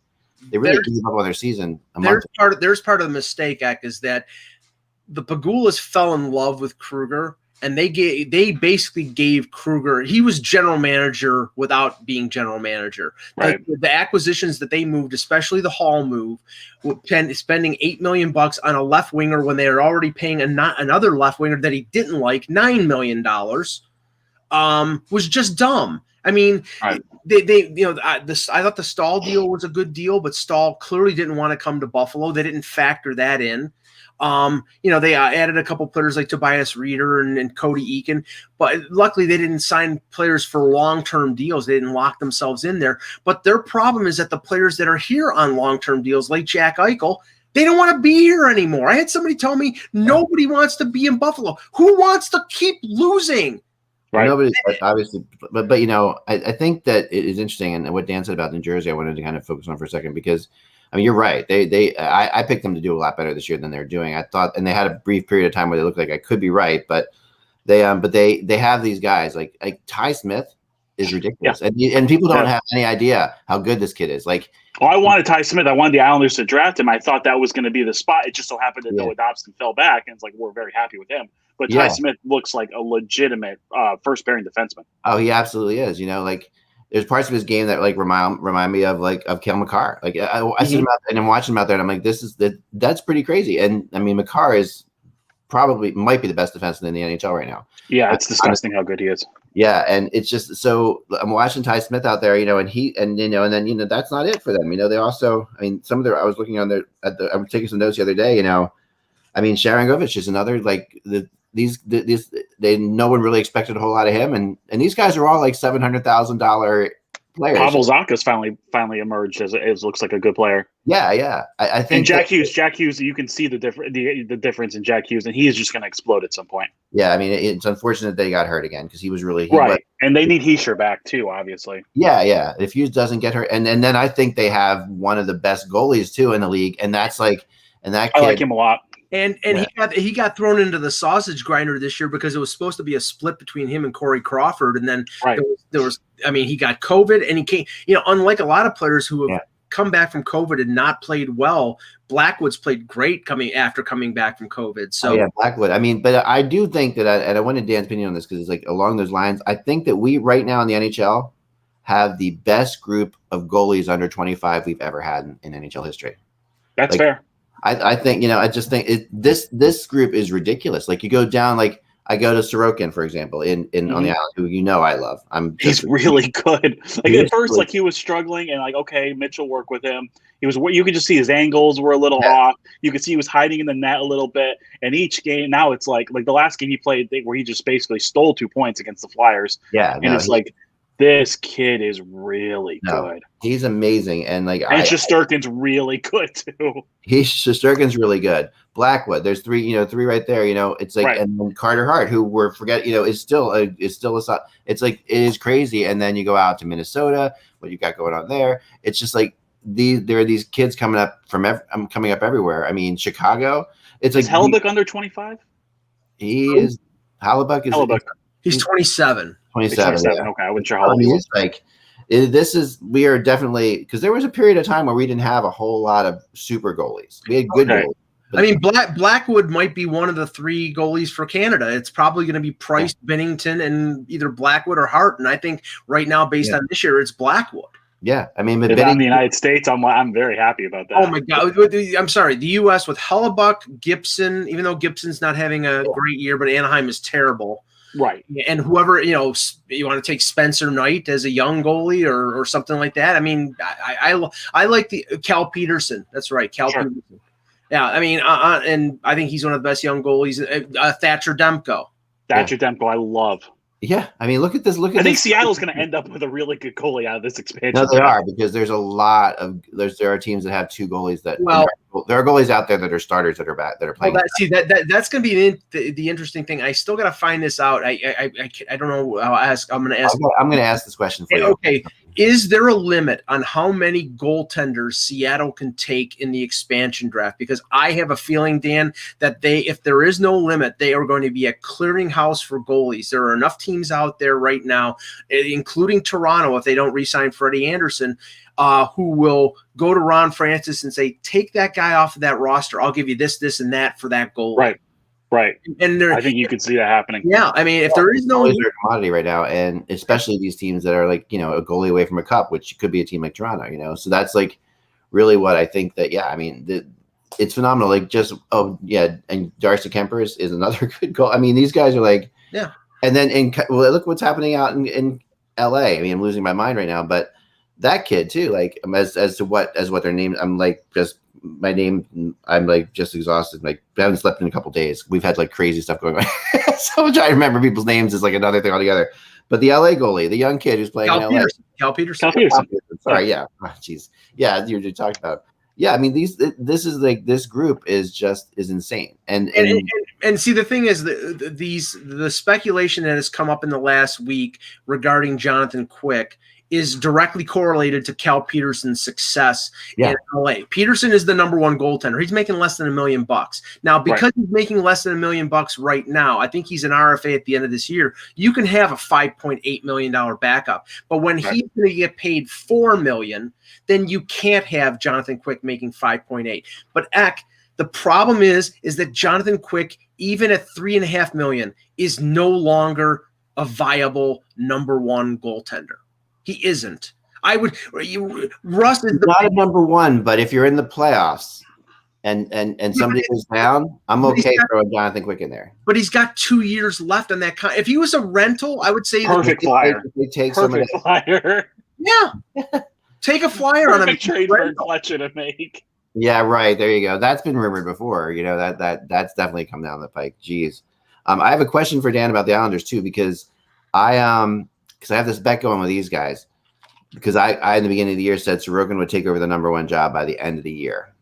[SPEAKER 4] gave up on their season.
[SPEAKER 1] There's part of the mistake, Eck, is that the Pagulas fell in love with Kruger, and they basically gave Kruger. He was general manager without being general manager.
[SPEAKER 3] Right.
[SPEAKER 1] The acquisitions that they moved, especially the Hall move, spending $8 million on a left winger when they were already paying another left winger that he didn't like $9 million, was just dumb. I mean,
[SPEAKER 3] Right.
[SPEAKER 1] they I thought the Stahl deal was a good deal, but Stahl clearly didn't want to come to Buffalo. They didn't factor that in. They added a couple players like Tobias Reeder and Cody Eakin, but luckily they didn't sign players for long-term deals. They didn't lock themselves in there. But their problem is that the players that are here on long-term deals, like Jack Eichel, they don't want to be here anymore. I had somebody tell me nobody wants to be in Buffalo. Who wants to keep losing?
[SPEAKER 3] Right.
[SPEAKER 4] Nobody, obviously, but I think that it is interesting, and what Dan said about New Jersey, I wanted to kind of focus on for a second because, I mean, you're right. I picked them to do a lot better this year than they're doing. I thought, and they had a brief period of time where they looked like I could be right, but they have these guys like Ty Smith is ridiculous, and people don't have any idea how good this kid is. Like,
[SPEAKER 3] I wanted Ty Smith. I wanted the Islanders to draft him. I thought that was going to be the spot. It just so happened that Noah Dobson fell back, and it's like we're very happy with him. But Ty Smith looks like a legitimate first pairing defenseman.
[SPEAKER 4] Oh, he absolutely is. Like there's parts of his game that like remind me of Cale Makar. Like I see him out and I'm watching him out there, and I'm like, that's pretty crazy. And I mean, Makar is might be the best defenseman in the NHL right now.
[SPEAKER 3] Yeah, it's disgusting how good he is.
[SPEAKER 4] Yeah, and it's just so I'm watching Ty Smith out there, and then that's not it for them. They also, I mean, some of I was looking on I was taking some notes the other day. I mean, Sharangovich is another like no one really expected a whole lot of him, and these guys are all like $700,000 players.
[SPEAKER 3] Pavel Zacha's finally emerged as looks like a good player.
[SPEAKER 4] Yeah. I think.
[SPEAKER 3] And Jack Hughes, you can see the difference in Jack Hughes, and he is just going to explode at some point.
[SPEAKER 4] Yeah, I mean, it's unfortunate that he got hurt again because he was really
[SPEAKER 3] right. And they need Hischier back too, obviously.
[SPEAKER 4] Yeah. If Hughes doesn't get hurt, and then I think they have one of the best goalies too in the league, and that's like, and that kid,
[SPEAKER 3] I like him a lot.
[SPEAKER 1] And he got thrown into the sausage grinder this year because it was supposed to be a split between him and Corey Crawford, and then there was I mean, he got COVID, and he came. Unlike a lot of players who have come back from COVID and not played well, Blackwood's played great coming back from COVID. So
[SPEAKER 4] Blackwood. I mean, but I do think that, and I wanted Dan's opinion on this because it's like along those lines. I think that we right now in the NHL have the best group of goalies under 25 we've ever had in NHL history.
[SPEAKER 3] That's fair.
[SPEAKER 4] I think, I just think this group is ridiculous. Like you go down, like I go to Sorokin, for example, in on the island, who I love.
[SPEAKER 3] He's really good. Like at first, like he was struggling, and like okay, Mitchell worked with him. You could just see his angles were a little off. You could see he was hiding in the net a little bit. And each game now it's like the last game he played where he just basically stole 2 points against the Flyers.
[SPEAKER 4] Yeah,
[SPEAKER 3] and it's like this kid is really good.
[SPEAKER 4] He's amazing, and
[SPEAKER 3] Shesterkin's really good too.
[SPEAKER 4] Shesterkin's really good. Blackwood, there's three right there. It's like, and then Carter Hart, who is still a. It's like it is crazy. And then you go out to Minnesota, what you got going on there? It's just like there are these kids coming up coming up everywhere. I mean, Chicago. Is
[SPEAKER 3] Hellebuck under 25?
[SPEAKER 4] He is. Hellebuck.
[SPEAKER 1] He's 27.
[SPEAKER 4] 27. Yeah.
[SPEAKER 3] Okay, I wasn't sure how old he was.
[SPEAKER 4] We are definitely, because there was a period of time where we didn't have a whole lot of super goalies. We had good goalies.
[SPEAKER 1] I mean, Blackwood might be one of the 3 goalies for Canada. It's probably going to be Price, Binnington, and either Blackwood or Hart. And I think right now, based on this year, it's Blackwood.
[SPEAKER 4] Yeah, I mean,
[SPEAKER 3] but in the United States, I'm very happy about that.
[SPEAKER 1] Oh my God! I'm sorry. The U.S. with Hellebuck, Gibson, even though Gibson's not having a great year, but Anaheim is terrible.
[SPEAKER 3] Right.
[SPEAKER 1] And whoever, you want to take Spencer Knight as a young goalie or something like that. I mean, I like the Cal Peterson. That's right. Peterson. Yeah. I mean, and I think he's one of the best young goalies. Thatcher Demko.
[SPEAKER 3] Demko, I love.
[SPEAKER 4] Yeah. I mean, look at this. I
[SPEAKER 3] think Seattle's going to end up with a really good goalie out of this expansion.
[SPEAKER 4] No, they are, because there's a lot of there are teams that have 2 goalies that there are goalies out there that are starters that are playing.
[SPEAKER 1] Well, that's going to be the interesting thing. I still got to find this out. I don't know. I'm going to ask.
[SPEAKER 4] I'm going to ask this question for you.
[SPEAKER 1] Okay. Is there a limit on how many goaltenders Seattle can take in the expansion draft? Because I have a feeling, Dan, that if there is no limit, they are going to be a clearinghouse for goalies. There are enough teams out there right now, including Toronto, if they don't re-sign Freddie Anderson, who will go to Ron Francis and say, take that guy off of that roster. I'll give you this, this, and that for that goalie.
[SPEAKER 3] Right. And I think you could see that happening.
[SPEAKER 1] Yeah. I mean, if there is no
[SPEAKER 4] commodity right now, and especially these teams that are like, a goalie away from a cup, which could be a team like Toronto, so that's like really what I think that, I mean, it's phenomenal. Like and Darcy Kemper is another good goal. I mean, these guys are like, and then look what's happening out in LA. I mean, I'm losing my mind right now, but that kid too, like as to what their name, I'm like just my name, I'm like just exhausted. Like I haven't slept in a couple days. We've had like crazy stuff going on. So I'm trying to remember people's names is like another thing altogether. But the LA goalie, the young kid who's playing in LA.
[SPEAKER 1] Cal Peterson.
[SPEAKER 4] Sorry, yeah. Jeez. Yeah, you're talking about. Yeah, I mean this is like this group is insane. And
[SPEAKER 1] see, the thing is the speculation that has come up in the last week regarding Jonathan Quick is directly correlated to Cal Peterson's success in LA. Peterson is the number one goaltender. He's making less than $1 million. Now, because he's making less than $1 million right now, I think he's an RFA at the end of this year. You can have a $5.8 million backup. But when he's going to get paid $4 million, then you can't have Jonathan Quick making 5.8. But Eck, the problem is that Jonathan Quick, even at $3.5 million, is no longer a viable number one goaltender. He isn't. Russ is
[SPEAKER 4] not a number one, but if you're in the playoffs and somebody goes down, I'm okay throwing Jonathan Quick in there.
[SPEAKER 1] But he's got 2 years left on that. If he was a rental, I would say
[SPEAKER 3] perfect flyer.
[SPEAKER 4] They take
[SPEAKER 3] perfect flyer.
[SPEAKER 1] Yeah, take a flyer on him.
[SPEAKER 3] Trade for Fletcher to make.
[SPEAKER 4] Yeah, right. There you go. That's been rumored before. You know that's definitely come down the pike. Jeez. I have a question for Dan about the Islanders too, because I have this bet going with these guys, because I in the beginning of the year said Sorokin would take over the number one job by the end of the year.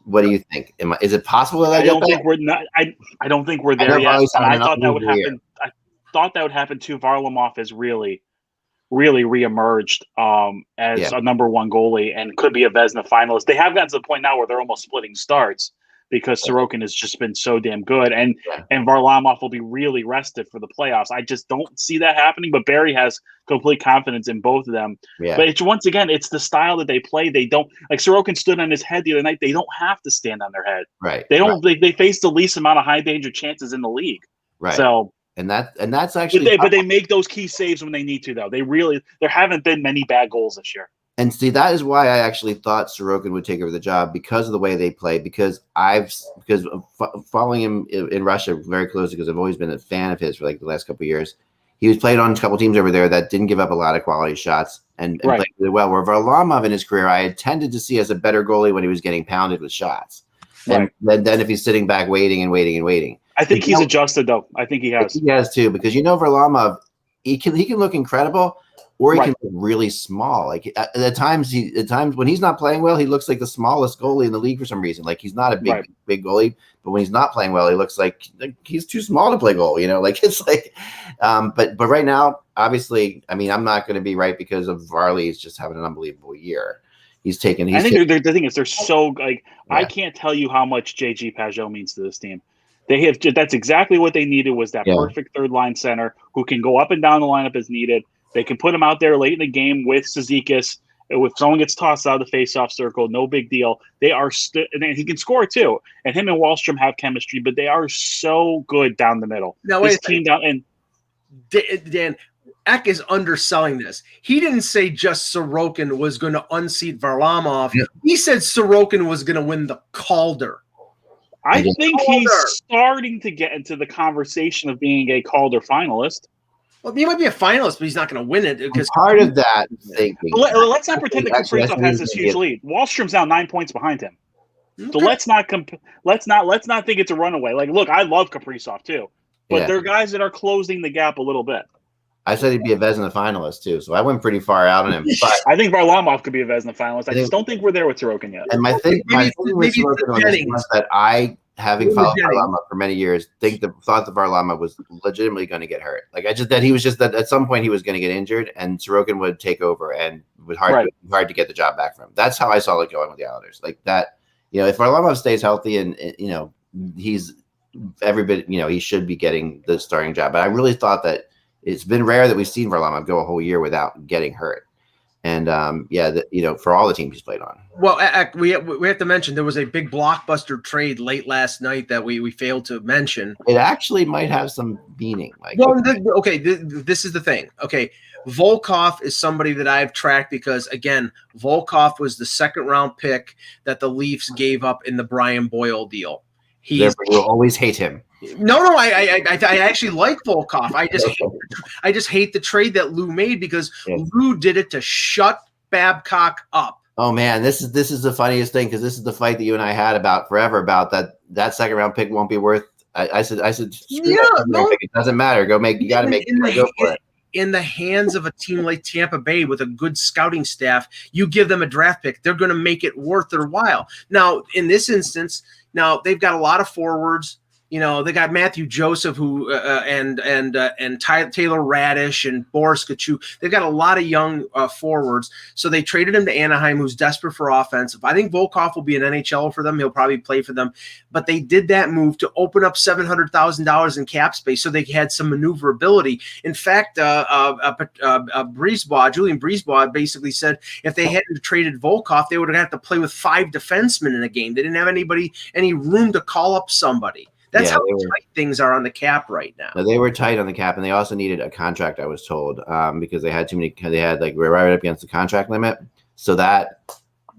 [SPEAKER 4] What do you think? Is it possible that I don't think we're
[SPEAKER 3] not? I don't think we're there yet. I thought that would happen. I thought that would happen too. Varlamov has really reemerged as a number one goalie and could be a Vezina finalist. They have gotten to the point now where they're almost splitting starts, because Sorokin has just been so damn good, and Varlamov will be really rested for the playoffs. I just don't see that happening, but Barry has complete confidence in both of them. Yeah. But once again, it's the style that they play. They don't, like Sorokin stood on his head the other night. They don't have to stand on their head.
[SPEAKER 4] Right.
[SPEAKER 3] They don't. Right. They face the least amount of high danger chances in the league.
[SPEAKER 4] Right.
[SPEAKER 3] So.
[SPEAKER 4] And that's actually.
[SPEAKER 3] But they make those key saves when they need to, though. There haven't been many bad goals this year.
[SPEAKER 4] And see, that is why I actually thought Sorokin would take over the job, because of the way they play. Because following him in Russia very closely, because I've always been a fan of his for like the last couple of years. He was played on a couple teams over there that didn't give up a lot of quality shots and played really well. Where Varlamov in his career, I had tended to see as a better goalie when he was getting pounded with shots. Right. And then if he's sitting back waiting.
[SPEAKER 3] I think he's adjusted, though. I think he has.
[SPEAKER 4] He has too, because Varlamov, he can look incredible, or he can look really small. Like at times when he's not playing well, he looks like the smallest goalie in the league for some reason. Like he's not a big goalie, but when he's not playing well, he looks like he's too small to play goal. You know, like it's like. But right now, obviously, I mean, I'm not going to be right because of Varley's just having an unbelievable year. I think
[SPEAKER 3] the thing is they're so like I can't tell you how much JG Pajot means to this team. They have that's exactly what they needed, was that perfect third line center who can go up and down the lineup as needed. They can put him out there late in the game with Cizikas. If someone gets tossed out of the faceoff circle, no big deal. They are and he can score too. And him and Wallstrom have chemistry, but they are so good down the middle.
[SPEAKER 1] Now, this team down and Dan. Eck is underselling this. He didn't say just Sorokin was going to unseat Varlamov. Yeah. He said Sorokin was going to win the Calder.
[SPEAKER 3] I think he's starting to get into the conversation of being a Calder finalist.
[SPEAKER 1] Well, he might be a finalist, but he's not going to win it because
[SPEAKER 4] part of that thinking.
[SPEAKER 3] Let's not pretend that Kaprizov has this huge lead. Wallstrom's now 9 points behind him. Okay. So let's not think it's a runaway. Like, look, I love Kaprizov too, but there are guys that are closing the gap a little bit.
[SPEAKER 4] I said he'd be a Vezina finalist too, so I went pretty far out on him. But
[SPEAKER 3] I think Varlamov could be a Vezina finalist. I just don't think we're there with Sorokin yet.
[SPEAKER 4] And my thing with Sorokin was that I, having followed Varlamov for many years, thought that Varlamov was legitimately going to get hurt. Like he was just that at some point he was going to get injured, and Sorokin would take over, and it was hard to get the job back from him. That's how I saw it going with the Islanders. Like that, if Varlamov stays healthy and he's every bit, he should be getting the starting job. But I really thought that. It's been rare that we've seen Varlamov go a whole year without getting hurt, and for all the teams he's played on.
[SPEAKER 1] Well, we have to mention there was a big Blockbuster trade late last night that we failed to mention.
[SPEAKER 4] It actually might have some meaning.
[SPEAKER 1] This is the thing. Okay, Volkov is somebody that I've tracked because again, Volkov was the second round pick that the Leafs gave up in the Brian Boyle deal.
[SPEAKER 4] We'll always hate him.
[SPEAKER 1] No, I actually like Volkov. I just hate the trade that Lou made because Lou did it to shut Babcock up.
[SPEAKER 4] Oh man, this is the funniest thing because this is the fight that you and I had about forever about that second round pick won't be worth. I said it doesn't matter. You got to make it. Go for it.
[SPEAKER 1] In the hands of a team like Tampa Bay with a good scouting staff, you give them a draft pick, they're going to make it worth their while. Now, in this instance, they've got a lot of forwards. They got Matthew Joseph, who and Taylor Radish and Boris Kachuk. They've got a lot of young forwards. So they traded him to Anaheim, who's desperate for offensive. I think Volkov will be an NHL for them. He'll probably play for them. But they did that move to open up $700,000 in cap space, so they had some maneuverability. In fact, Julian Brisebois basically said if they hadn't traded Volkov, they would have had to play with 5 defensemen in a game. They didn't have any room to call up somebody. That's how tight things are on the cap right now.
[SPEAKER 4] No, they were tight on the cap, and they also needed a contract, I was told, because they had too many. They had we're right up against the contract limit. So that.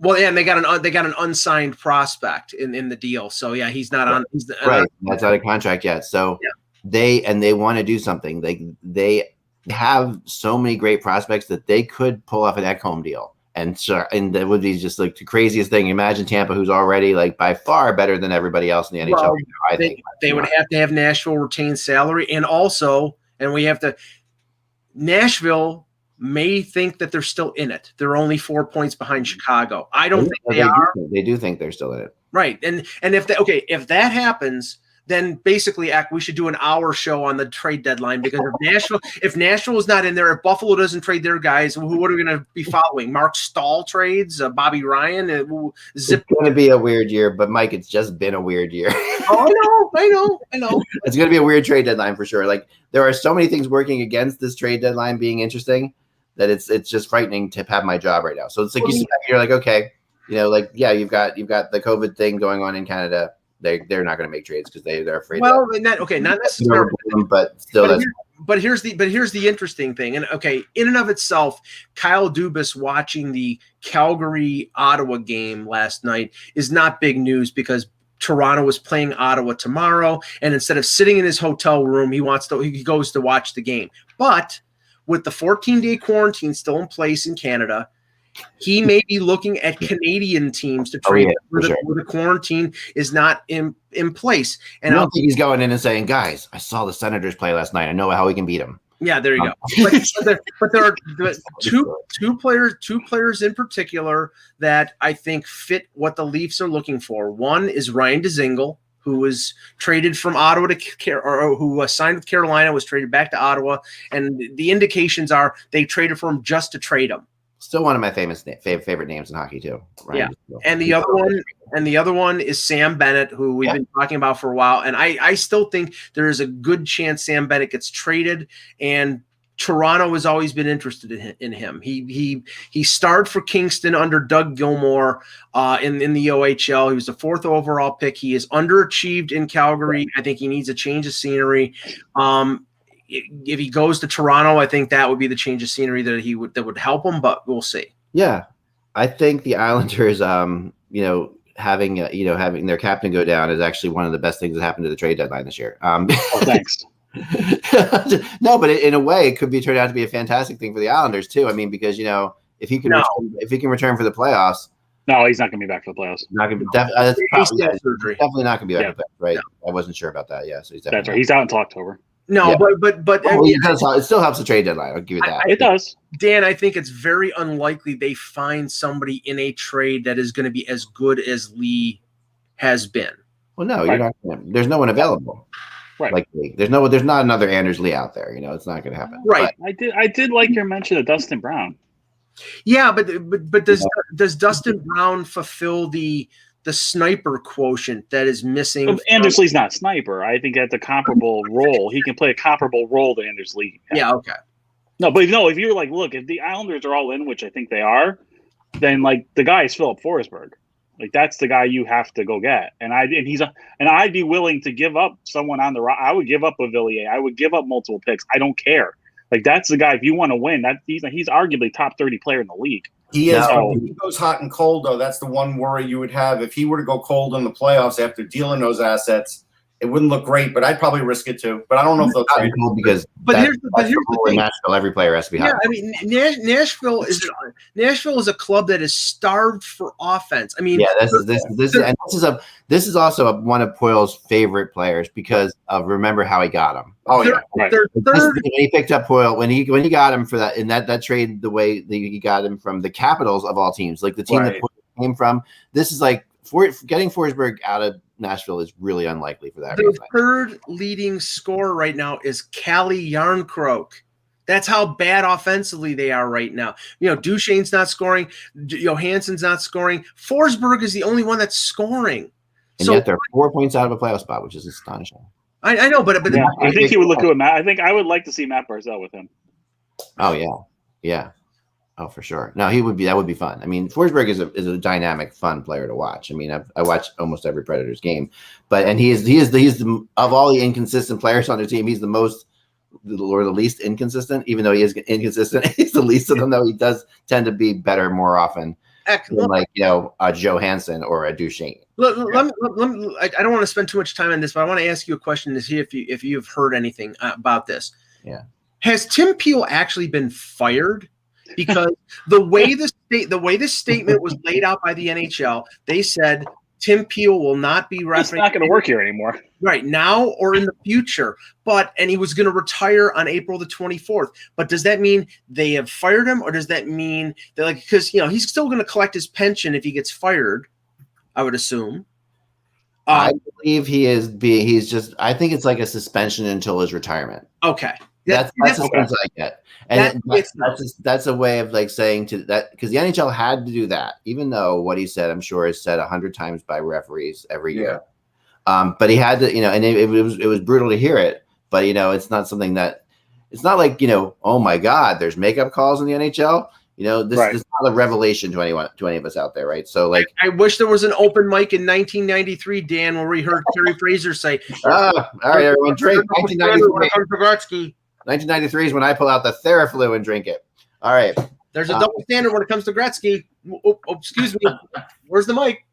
[SPEAKER 1] Well, yeah, and they got an unsigned prospect in the deal. So yeah, he's not on. He's
[SPEAKER 4] right. That's not a contract yet. So they want to do something. They have so many great prospects that they could pull off an Ekholm deal. And that would be just the craziest thing. Imagine Tampa, who's already by far better than everybody else in the NHL.
[SPEAKER 1] Well, I think they would have to have Nashville retain salary, and we have to. Nashville may think that they're still in it. They're only 4 points behind Chicago. I don't think they are.
[SPEAKER 4] They do think they're still in it,
[SPEAKER 1] right? And if that happens, then basically we should do an hour show on the trade deadline because if Nashville is not in there, if Buffalo doesn't trade their guys, what are we going to be following? Mark Stahl trades, Bobby Ryan,
[SPEAKER 4] It's going to be a weird year, but Mike, it's just been a weird year.
[SPEAKER 1] Oh, I know.
[SPEAKER 4] It's going to be a weird trade deadline for sure. There are so many things working against this trade deadline being interesting that it's just frightening to have my job right now. So it's you're okay, you've got the COVID thing going on in Canada. They're not going to make trades because they're afraid.
[SPEAKER 1] Well, not necessarily,
[SPEAKER 4] but still.
[SPEAKER 1] But here's the interesting thing, and in and of itself, Kyle Dubas watching the Calgary Ottawa game last night is not big news because Toronto is playing Ottawa tomorrow, and instead of sitting in his hotel room, he goes to watch the game. But with the 14-day quarantine still in place in Canada, he may be looking at Canadian teams to trade where the quarantine is not in place. And
[SPEAKER 4] I don't think he's going in and saying, guys, I saw the Senators play last night. I know how we can beat them.
[SPEAKER 1] Yeah, there you go. But there are two players in particular that I think fit what the Leafs are looking for. One is Ryan Dzingel, who was traded from Ottawa who signed with Carolina, was traded back to Ottawa, and the indications are they traded for him just to trade him.
[SPEAKER 4] Still one of my favorite names in hockey too.
[SPEAKER 1] Ryan and the other one is Sam Bennett, who we've been talking about for a while. And I still think there is a good chance Sam Bennett gets traded. And Toronto has always been interested in him. He starred for Kingston under Doug Gilmour in the OHL. He was the 4th overall pick. He is underachieved in Calgary. I think he needs a change of scenery. If he goes to Toronto, I think that would be the change of scenery that would help him, but we'll see.
[SPEAKER 4] Yeah. I think the Islanders, having their captain go down is actually one of the best things that happened to the trade deadline this year.
[SPEAKER 3] Thanks.
[SPEAKER 4] No, but in a way, it could turn out to be a fantastic thing for the Islanders too. I mean, because if he can return for the playoffs.
[SPEAKER 3] No, he's not going to be back for the playoffs.
[SPEAKER 4] Not going to be definitely not going to be back, right? No. I wasn't sure about that. Yeah, so
[SPEAKER 3] that's right. He's out until October.
[SPEAKER 1] No, but
[SPEAKER 4] it still helps the trade deadline. I'll give you that.
[SPEAKER 3] It does.
[SPEAKER 1] Dan, I think it's very unlikely they find somebody in a trade that is going to be as good as Lee has been.
[SPEAKER 4] Well, no, you're not. There's no one available.
[SPEAKER 3] Right.
[SPEAKER 4] There's not another Anders Lee out there. It's not going to happen.
[SPEAKER 1] Right.
[SPEAKER 3] But I did like your mention of Dustin Brown.
[SPEAKER 1] Yeah, but does Dustin Brown fulfill the sniper quotation that is missing?
[SPEAKER 3] Anders Lee's not sniper. I think at a comparable role, he can play a comparable role to Anders Lee.
[SPEAKER 1] Yeah, okay.
[SPEAKER 3] If you're look, if the Islanders are all in, which I think they are, then the guy is Philip Forsberg. That's the guy you have to go get. And I'd be willing to give up someone on the roster. I would give up a Villiers. I would give up multiple picks. I don't care. That's the guy. If you want to win, he's arguably top 30 player in the league.
[SPEAKER 2] He is. If he goes hot and cold, though, that's the one worry you would have. If he were to go cold in the playoffs after dealing those assets, It wouldn't look great, but I'd probably risk it too. But I don't know if they'll trade him.
[SPEAKER 4] Because
[SPEAKER 1] here's the thing.
[SPEAKER 4] Nashville, every player has to be hot.
[SPEAKER 1] Yeah, I mean, Nashville is a club that is starved for offense. I mean,
[SPEAKER 4] yeah, this is also one of Poyle's favorite players because of remember how he got him.
[SPEAKER 2] Oh yeah,
[SPEAKER 4] when he picked up Poyle, when he got him for that in that trade, the way that he got him from the Capitals of all teams, like the team that Poyle came from. This is like getting Forsberg out of Nashville is really unlikely for that.
[SPEAKER 1] The third leading scorer right now is Calle Jarnkrok. That's how bad offensively they are right now. Duchesne's not scoring. Johansson's not scoring. Forsberg is the only one that's scoring.
[SPEAKER 4] And yet they're 4 points out of a playoff spot, which is astonishing.
[SPEAKER 1] I know, but
[SPEAKER 3] yeah, I think he would look good with Matt. I think I would like to see Matt Barzal with him.
[SPEAKER 4] Oh yeah. Oh, for sure. No, that would be fun. I mean, Forsberg is a dynamic, fun player to watch. I mean, I watch almost every Predators game, and he's the of all the inconsistent players on their team, he's the least inconsistent. Even though he is inconsistent, he's the least of them. Though he does tend to be better more often than a Johansson or a Duchesne.
[SPEAKER 1] I don't want to spend too much time on this, but I want to ask you a question to see if you've heard anything about this.
[SPEAKER 4] Yeah.
[SPEAKER 1] Has Tim Peel actually been fired? Because the way this statement was laid out by the NHL, they said Tim Peel will not be refereeing.
[SPEAKER 3] He's not going to work here anymore,
[SPEAKER 1] right now or in the future. And he was going to retire on April the 24th. But does that mean they have fired him, or does that mean that because he's still going to collect his pension if he gets fired? I would assume.
[SPEAKER 4] I believe he is. I think it's like a suspension until his retirement.
[SPEAKER 1] Okay.
[SPEAKER 4] That's the sense I get. And that's a way of like saying to that, because the NHL had to do that, even though what he said, I'm sure, is said 100 times by referees every year. But he had to, and it was brutal to hear it. But it's not something that it's not like oh my God, there's makeup calls in the NHL. This is not a revelation to any of us out there, right? So, like,
[SPEAKER 1] I wish there was an open mic in 1993, Dan, where we heard Terry Fraser say,
[SPEAKER 4] "All right, everyone, drink." 1993 is when I pull out the Theraflu and drink it. All right.
[SPEAKER 1] There's a double standard when it comes to Gretzky. Oh, excuse me. Where's the mic?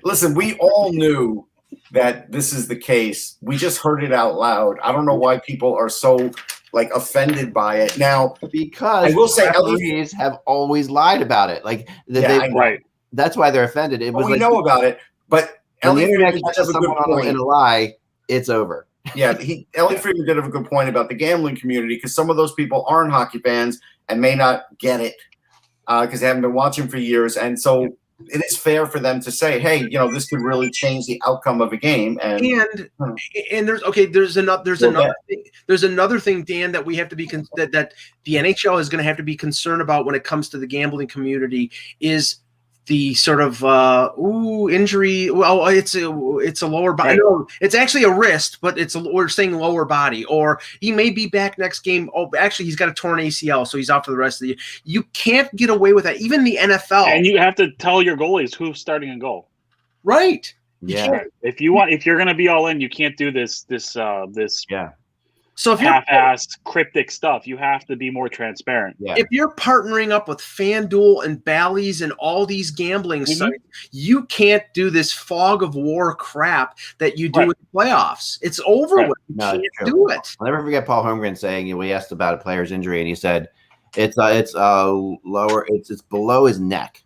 [SPEAKER 2] Listen, we all knew that this is the case. We just heard it out loud. I don't know why people are so offended by it now.
[SPEAKER 4] Because
[SPEAKER 2] I will say
[SPEAKER 4] referees have always lied about it. That's why they're offended.
[SPEAKER 2] We know about it, but
[SPEAKER 4] when the internet catches someone in a lie, it's over.
[SPEAKER 2] Yeah, Ellie Freeman did have a good point about the gambling community, because some of those people aren't hockey fans and may not get it because they haven't been watching for years, and so it is fair for them to say, "Hey, this could really change the outcome of a game." And there's another thing, Dan, that we have to be that the NHL is going to have to be concerned about when it comes to the gambling community is the sort of injury. Well, it's a lower body. Right. No, it's actually a wrist, but we're saying lower body. Or he may be back next game. Oh, actually, he's got a torn ACL, so he's out for the rest of the year. You can't get away with that. Even the NFL.
[SPEAKER 3] And you have to tell your goalies who's starting a goal.
[SPEAKER 1] Right.
[SPEAKER 3] Yeah. If you're going to be all in, you can't do this.
[SPEAKER 4] Yeah.
[SPEAKER 3] So if half-assed cryptic stuff, you have to be more transparent.
[SPEAKER 1] Yeah. If you're partnering up with FanDuel and Bally's and all these gambling sites, you can't do this fog of war crap that you do with the playoffs. It's over with. You can't do it.
[SPEAKER 4] I'll never forget Paul Holmgren saying, we asked about a player's injury, and he said it's lower, it's below his neck.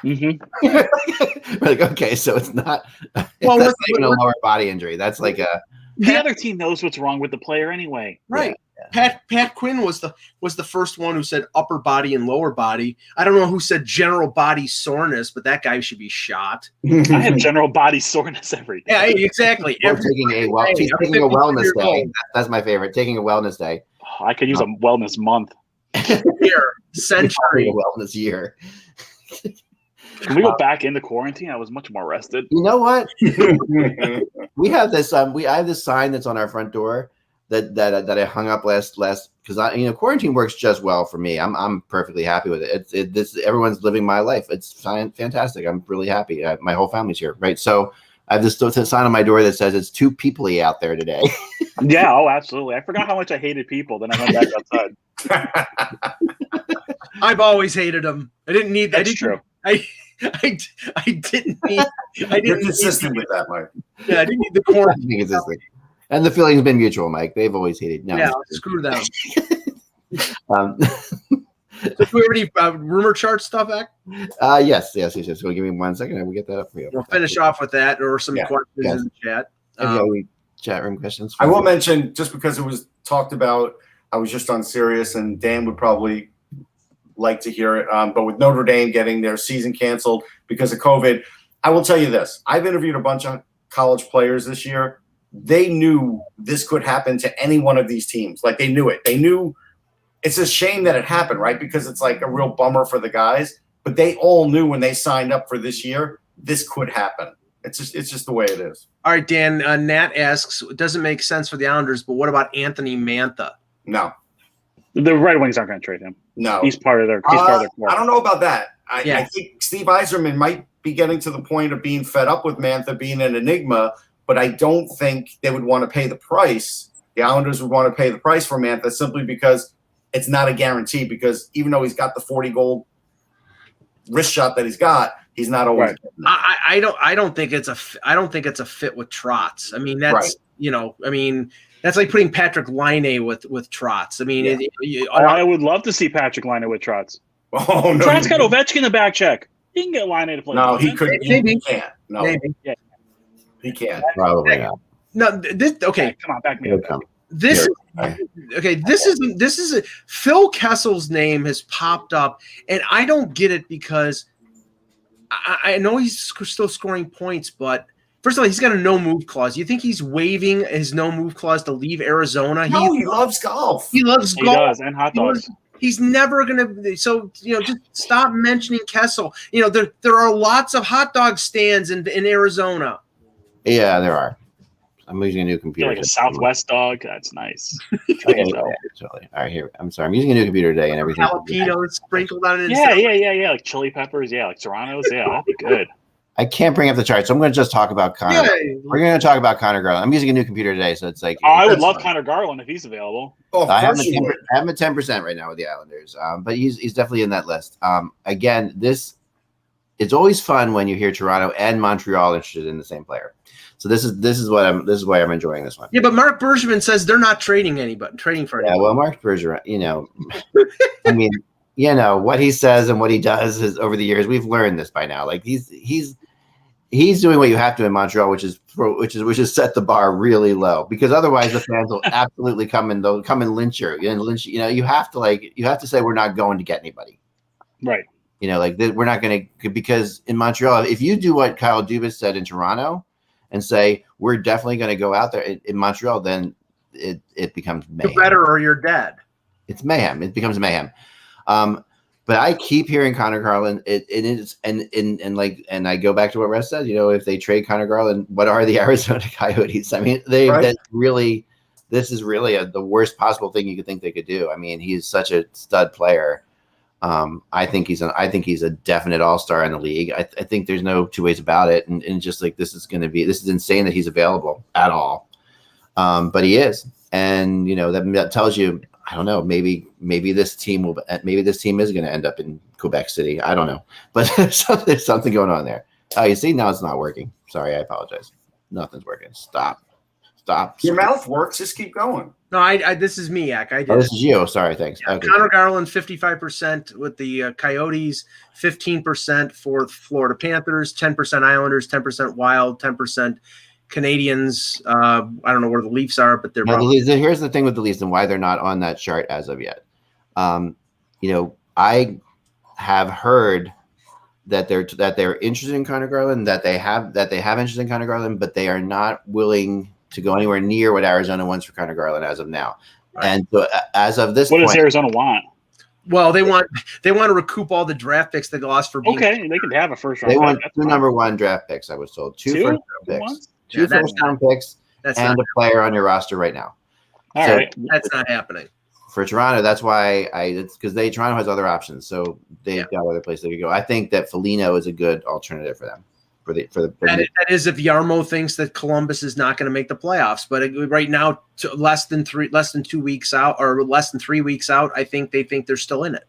[SPEAKER 3] Mm-hmm.
[SPEAKER 4] We're like, okay, so it's not. Well, that's not even a lower body injury. That's like a.
[SPEAKER 3] The other team knows what's wrong with the player anyway.
[SPEAKER 1] Right. Yeah. Pat Quinn was the first one who said upper body and lower body. I don't know who said general body soreness, but that guy should be shot.
[SPEAKER 3] I have general body soreness every day.
[SPEAKER 1] Yeah, exactly.
[SPEAKER 4] Taking a wellness day. That's my favorite. Taking a wellness day.
[SPEAKER 3] Oh, I could use a wellness month.
[SPEAKER 1] Century.
[SPEAKER 4] A wellness year.
[SPEAKER 3] Can we go back into quarantine? I was much more rested.
[SPEAKER 4] You know what? We have this. I have this sign that's on our front door that I hung up last because quarantine works just well for me. I'm perfectly happy with it. Everyone's living my life. It's fantastic. I'm really happy. My whole family's here, right? So I have this sign on my door that says it's too people-y out there today.
[SPEAKER 3] Yeah. Oh, absolutely. I forgot how much I hated people. Then I went back outside.
[SPEAKER 1] I've always hated them. I didn't need that.
[SPEAKER 3] That's true.
[SPEAKER 1] I didn't need.
[SPEAKER 2] You're consistent with that, Mike.
[SPEAKER 1] Yeah, I didn't need the corner.
[SPEAKER 4] And the feeling's been mutual, Mike. They've always hated. No,
[SPEAKER 1] yeah, screw them.
[SPEAKER 4] Um,
[SPEAKER 1] So do we have any rumor chart stuff, Ak?
[SPEAKER 4] yes. So give me 1 second, and we'll get that up for you.
[SPEAKER 1] We'll finish off with that, or some questions in the chat.
[SPEAKER 4] Any chat room questions?
[SPEAKER 2] I will mention, just because it was talked about, I was just on Sirius, and Dan would probably like to hear it. But with Notre Dame getting their season canceled because of COVID, I will tell you this. I've interviewed a bunch of college players this year. They knew this could happen to any one of these teams. Like, they knew it. They knew. It's a shame that it happened, right? Because it's like a real bummer for the guys. But they all knew when they signed up for this year, this could happen. It's just the way it is.
[SPEAKER 1] All right, Dan. Nat asks, it doesn't make sense for the Islanders, but what about Anthony Mantha?
[SPEAKER 2] No.
[SPEAKER 3] The Red Wings aren't going to trade him.
[SPEAKER 2] No.
[SPEAKER 3] He's part of their core.
[SPEAKER 2] I don't know about that. I think Steve Yzerman might be getting to the point of being fed up with Mantha being an enigma, but I don't think they would want to pay the price. The Islanders would want to pay the price for Mantha simply because it's not a guarantee, because even though he's got the 40-goal wrist shot that he's got, he's not always.
[SPEAKER 1] Right. I don't think it's a fit with Trotz. I mean, that's that's like putting Patrick Laine with Trotz. I mean,
[SPEAKER 3] I would love to see Patrick Laine with Trotz.
[SPEAKER 2] Oh no,
[SPEAKER 3] Trotz got Ovechkin in the back check. He can get Laine to play.
[SPEAKER 2] No, he couldn't. He can't. No,
[SPEAKER 1] maybe.
[SPEAKER 2] He can't.
[SPEAKER 4] Probably not.
[SPEAKER 1] No, this okay.
[SPEAKER 3] Come on, back me up.
[SPEAKER 1] This is Phil Kessel's name has popped up, and I don't get it, because I know he's still scoring points, but first of all, he's got a no move clause. You think he's waiving his no move clause to leave Arizona?
[SPEAKER 2] No, he loves golf.
[SPEAKER 1] He loves golf.
[SPEAKER 3] He does, and hot dogs.
[SPEAKER 1] He's never gonna. So just stop mentioning Kessel. There are lots of hot dog stands in Arizona.
[SPEAKER 4] Yeah, there are. I'm using a new computer.
[SPEAKER 3] Like a Southwest dog. That's nice.
[SPEAKER 4] Okay, totally. All right, here. I'm sorry. I'm using a new computer today, and everything.
[SPEAKER 1] Jalapenos sprinkled on it.
[SPEAKER 3] Yeah. Like chili peppers. Yeah, like Serranos. Yeah, that'd be good.
[SPEAKER 4] I can't bring up the chart, so I'm going to just talk about Connor. Yeah. We're going to talk about Connor Garland. I'm using a new computer today, so it's like.
[SPEAKER 3] Oh, I would love Connor Garland if he's available.
[SPEAKER 2] Oh,
[SPEAKER 4] I have him at 10% right now with the Islanders, but he's definitely in that list. Again, it's always fun when you hear Toronto and Montreal interested in the same player. So this is why I'm enjoying this one.
[SPEAKER 1] Yeah, but Mark Bergevin says they're not trading for anybody.
[SPEAKER 4] Yeah, well, Mark Bergevin, I mean, what he says and what he does is, over the years, we've learned this by now. Like he's doing what you have to in Montreal, which is set the bar really low, because otherwise the fans will absolutely come and lynch you. And lynch, you have to say we're not going to get anybody.
[SPEAKER 3] Right.
[SPEAKER 4] We're not going to, because in Montreal, if you do what Kyle Dubas said in Toronto and say we're definitely going to go out there in Montreal, then it becomes mayhem.
[SPEAKER 1] You're better or you're dead.
[SPEAKER 4] It's mayhem. It becomes mayhem. But I keep hearing Connor Garland. It is, and I go back to what Russ said. If they trade Connor Garland, what are the Arizona Coyotes? I mean, this is really the worst possible thing you could think they could do. I mean, he's such a stud player. I think he's a definite all-star in the league. I think there's no two ways about it. And just like this is insane that he's available at all. But he is, and that tells you. I don't know. Maybe this team is going to end up in Quebec City. I don't know, but there's something going on there. Oh, you see, now it's not working. Sorry, I apologize. Nothing's working. Stop.
[SPEAKER 2] Your mouth works. Just keep going.
[SPEAKER 1] No, this is me, Ak.
[SPEAKER 4] This is you. Sorry, thanks.
[SPEAKER 1] Yeah, okay. Connor Garland, 55% with the Coyotes, 15% for the Florida Panthers, 10% Islanders, 10% Wild, 10%. Canadians, I don't know where the Leafs are, but they're
[SPEAKER 4] here's the thing with the Leafs and why they're not on that chart as of yet. I have heard that they're interested in Connor Garland, that they have interest in Connor Garland, but they are not willing to go anywhere near what Arizona wants for Connor Garland as of now. Right. And so as of this
[SPEAKER 3] point,
[SPEAKER 4] what
[SPEAKER 3] does Arizona want?
[SPEAKER 1] Well, they want to recoup all the draft picks they lost for.
[SPEAKER 3] Okay, they can have a first round.
[SPEAKER 4] They want two number one draft picks. I was told two first round picks. Two first-round picks and a player on your roster right now.
[SPEAKER 3] All right.
[SPEAKER 1] That's not happening.
[SPEAKER 4] For Toronto, that's why because Toronto has other options, so they've got other places they could go. I think that Foligno is a good alternative for them. That
[SPEAKER 1] is if Yarmo thinks that Columbus is not going to make the playoffs, but right now, less than 2 weeks out or less than 3 weeks out, I think they think they're still in it.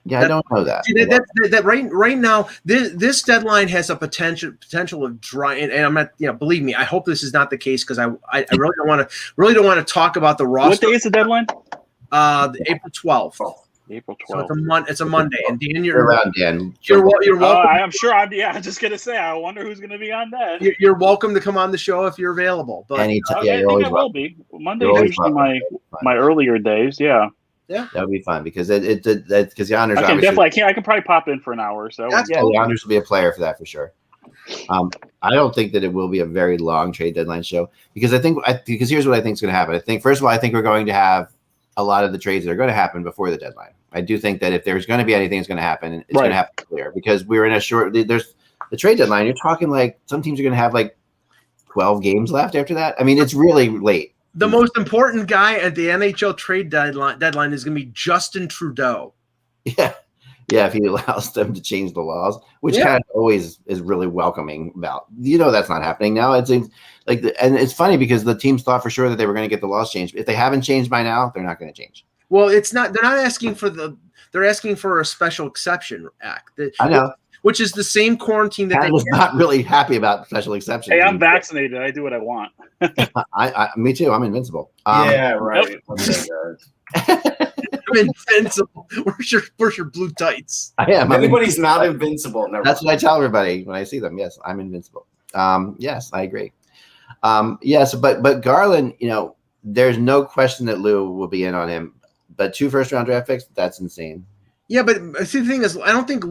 [SPEAKER 4] Yeah, I don't know that.
[SPEAKER 1] See, that right now, this deadline has a potential of dry, and I'm not, believe me, I hope this is not the case because I really don't want to talk about the roster.
[SPEAKER 3] What day is the deadline?
[SPEAKER 1] April 12th.
[SPEAKER 3] April 12th.
[SPEAKER 1] So it's a Monday, and Dan,
[SPEAKER 4] You're around, Dan.
[SPEAKER 1] You're welcome.
[SPEAKER 3] I'm sure. I'm just gonna say. I wonder who's gonna be on that.
[SPEAKER 1] You're welcome to come on the show if you're available. But
[SPEAKER 4] Anytime,
[SPEAKER 3] I think I will be. Monday is usually my earlier days. Yeah.
[SPEAKER 1] Yeah,
[SPEAKER 4] that would be fun because because the Honors.
[SPEAKER 3] I can probably pop in for an hour or so.
[SPEAKER 4] The Honors will be a player for that for sure. I don't think that it will be a very long trade deadline show because because here's what I think is going to happen. I think first of all, I think we're going to have a lot of the trades that are going to happen before the deadline. I do think that if there's going to be anything that's going to happen, it's going to happen clear because we're in a short. There's the trade deadline. You're talking like some teams are going to have like 12 games left after that. I mean, it's really late.
[SPEAKER 1] The most important guy at the NHL trade deadline is going to be Justin Trudeau.
[SPEAKER 4] Yeah. If he allows them to change the laws, which kind of always is really welcoming about. That's not happening now. It seems like, and it's funny because the teams thought for sure that they were going to get the laws changed. If they haven't changed by now, they're not going to change.
[SPEAKER 1] Well, it's not. They're not asking for they're asking for a special exception act.
[SPEAKER 4] I know.
[SPEAKER 1] Which is the same quarantine that
[SPEAKER 4] I was not really happy about special exceptions.
[SPEAKER 3] Hey, I'm vaccinated. I do what I want.
[SPEAKER 4] Me too. I'm invincible.
[SPEAKER 2] Yeah, right.
[SPEAKER 1] I'm invincible. Where's your blue tights?
[SPEAKER 4] I am.
[SPEAKER 2] Anybody's not invincible.
[SPEAKER 4] That's what I tell everybody when I see them. Yes, I'm invincible. Yes, I agree. Yes, but Garland, there's no question that Lou will be in on him. But 2 first-round draft picks, that's insane.
[SPEAKER 1] Yeah, but see, the thing is, I don't think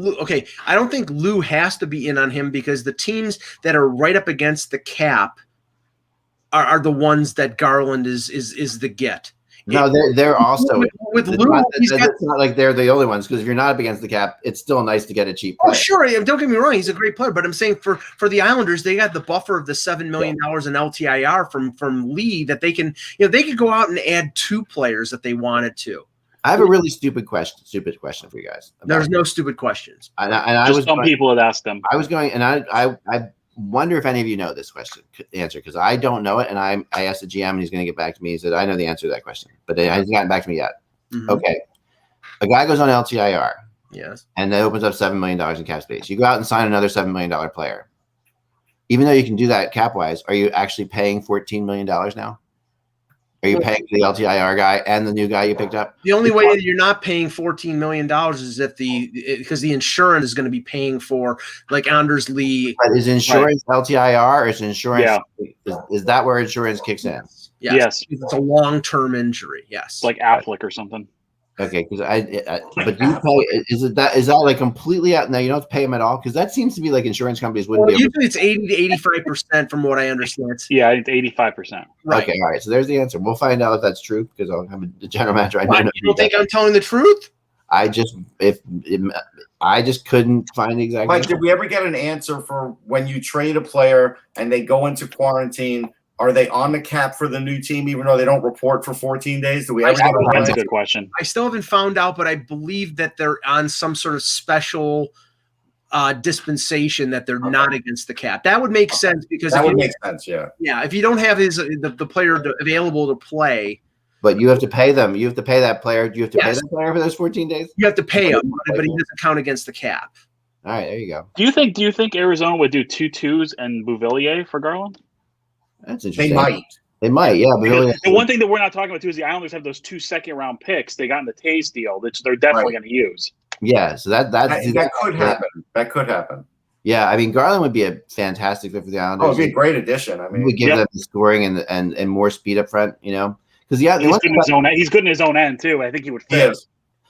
[SPEAKER 1] Lou has to be in on him because the teams that are right up against the cap are the ones that Garland is the get.
[SPEAKER 4] No, they're also
[SPEAKER 1] with Lou.
[SPEAKER 4] It's not like they're the only ones because if you're not up against the cap, it's still nice to get a cheap player.
[SPEAKER 1] Oh, sure. Don't get me wrong; he's a great player. But I'm saying for the Islanders, they got the buffer of the $7 million in LTIR from Lee that they can they could go out and add 2 players if they wanted to.
[SPEAKER 4] I have a really stupid question for you guys.
[SPEAKER 1] There's no stupid questions.
[SPEAKER 3] People had asked them.
[SPEAKER 4] I was going, and I wonder if any of you know this answer because I don't know it, and I asked the GM, and he's going to get back to me. He said, "I know the answer to that question," but he hasn't gotten back to me yet. Mm-hmm. Okay, a guy goes on LTIR,
[SPEAKER 1] yes,
[SPEAKER 4] and that opens up $7 million in cap space. You go out and sign another $7 million player. Even though you can do that cap wise, are you actually paying $14 million now? Are you paying the LTIR guy and the new guy you picked up?
[SPEAKER 1] The only way that you're not paying $14 million is if because the insurance is going to be paying for like Anders Lee.
[SPEAKER 4] But is insurance LTIR or is insurance? Yeah. Is that where insurance kicks in?
[SPEAKER 3] Yes.
[SPEAKER 1] It's a long-term injury. Yes.
[SPEAKER 3] Like Affleck or something.
[SPEAKER 4] Okay, because but do you pay? Is that like completely out? Now you don't have to pay them at all because that seems to be like insurance companies wouldn't be.
[SPEAKER 1] Usually it's 80 to 85% from what I understand.
[SPEAKER 3] Yeah, it's 85%.
[SPEAKER 1] Right.
[SPEAKER 4] Okay, all right. So there's the answer. We'll find out if that's true because I'm the general manager.
[SPEAKER 1] You don't think I'm telling the truth?
[SPEAKER 4] I just couldn't find the exact.
[SPEAKER 2] Mike, did we ever get an answer for when you trade a player and they go into quarantine? Are they on the cap for the new team, even though they don't report for 14 days? Do we ever get
[SPEAKER 3] That's a good question.
[SPEAKER 1] I still haven't found out, but I believe that they're on some sort of special dispensation that they're not against the cap. That would make sense because
[SPEAKER 2] that would make sense. Yeah.
[SPEAKER 1] Yeah. If you don't have the player available to play,
[SPEAKER 4] but you have to pay them. You have to pay that player. Do you have to pay that player for those 14 days?
[SPEAKER 1] You have to pay him, but he doesn't count against the cap.
[SPEAKER 4] All right, there you go.
[SPEAKER 3] Do you think Arizona would do 2 2s and Bouvillier for Garland?
[SPEAKER 4] That's interesting.
[SPEAKER 2] They
[SPEAKER 4] might, yeah.
[SPEAKER 3] The one thing that we're not talking about too is the Islanders have those 2 second-round picks they got in the Tays deal that they're definitely going to use.
[SPEAKER 4] Yeah, so that
[SPEAKER 2] could happen. That could happen.
[SPEAKER 4] Yeah, I mean Garland would be a fantastic fit for the Islanders.
[SPEAKER 2] Oh, it'd be a great addition. I mean,
[SPEAKER 4] he would give them the scoring and more speed up front, because
[SPEAKER 3] he's good in his own end too. I think he would fit.
[SPEAKER 2] Yes.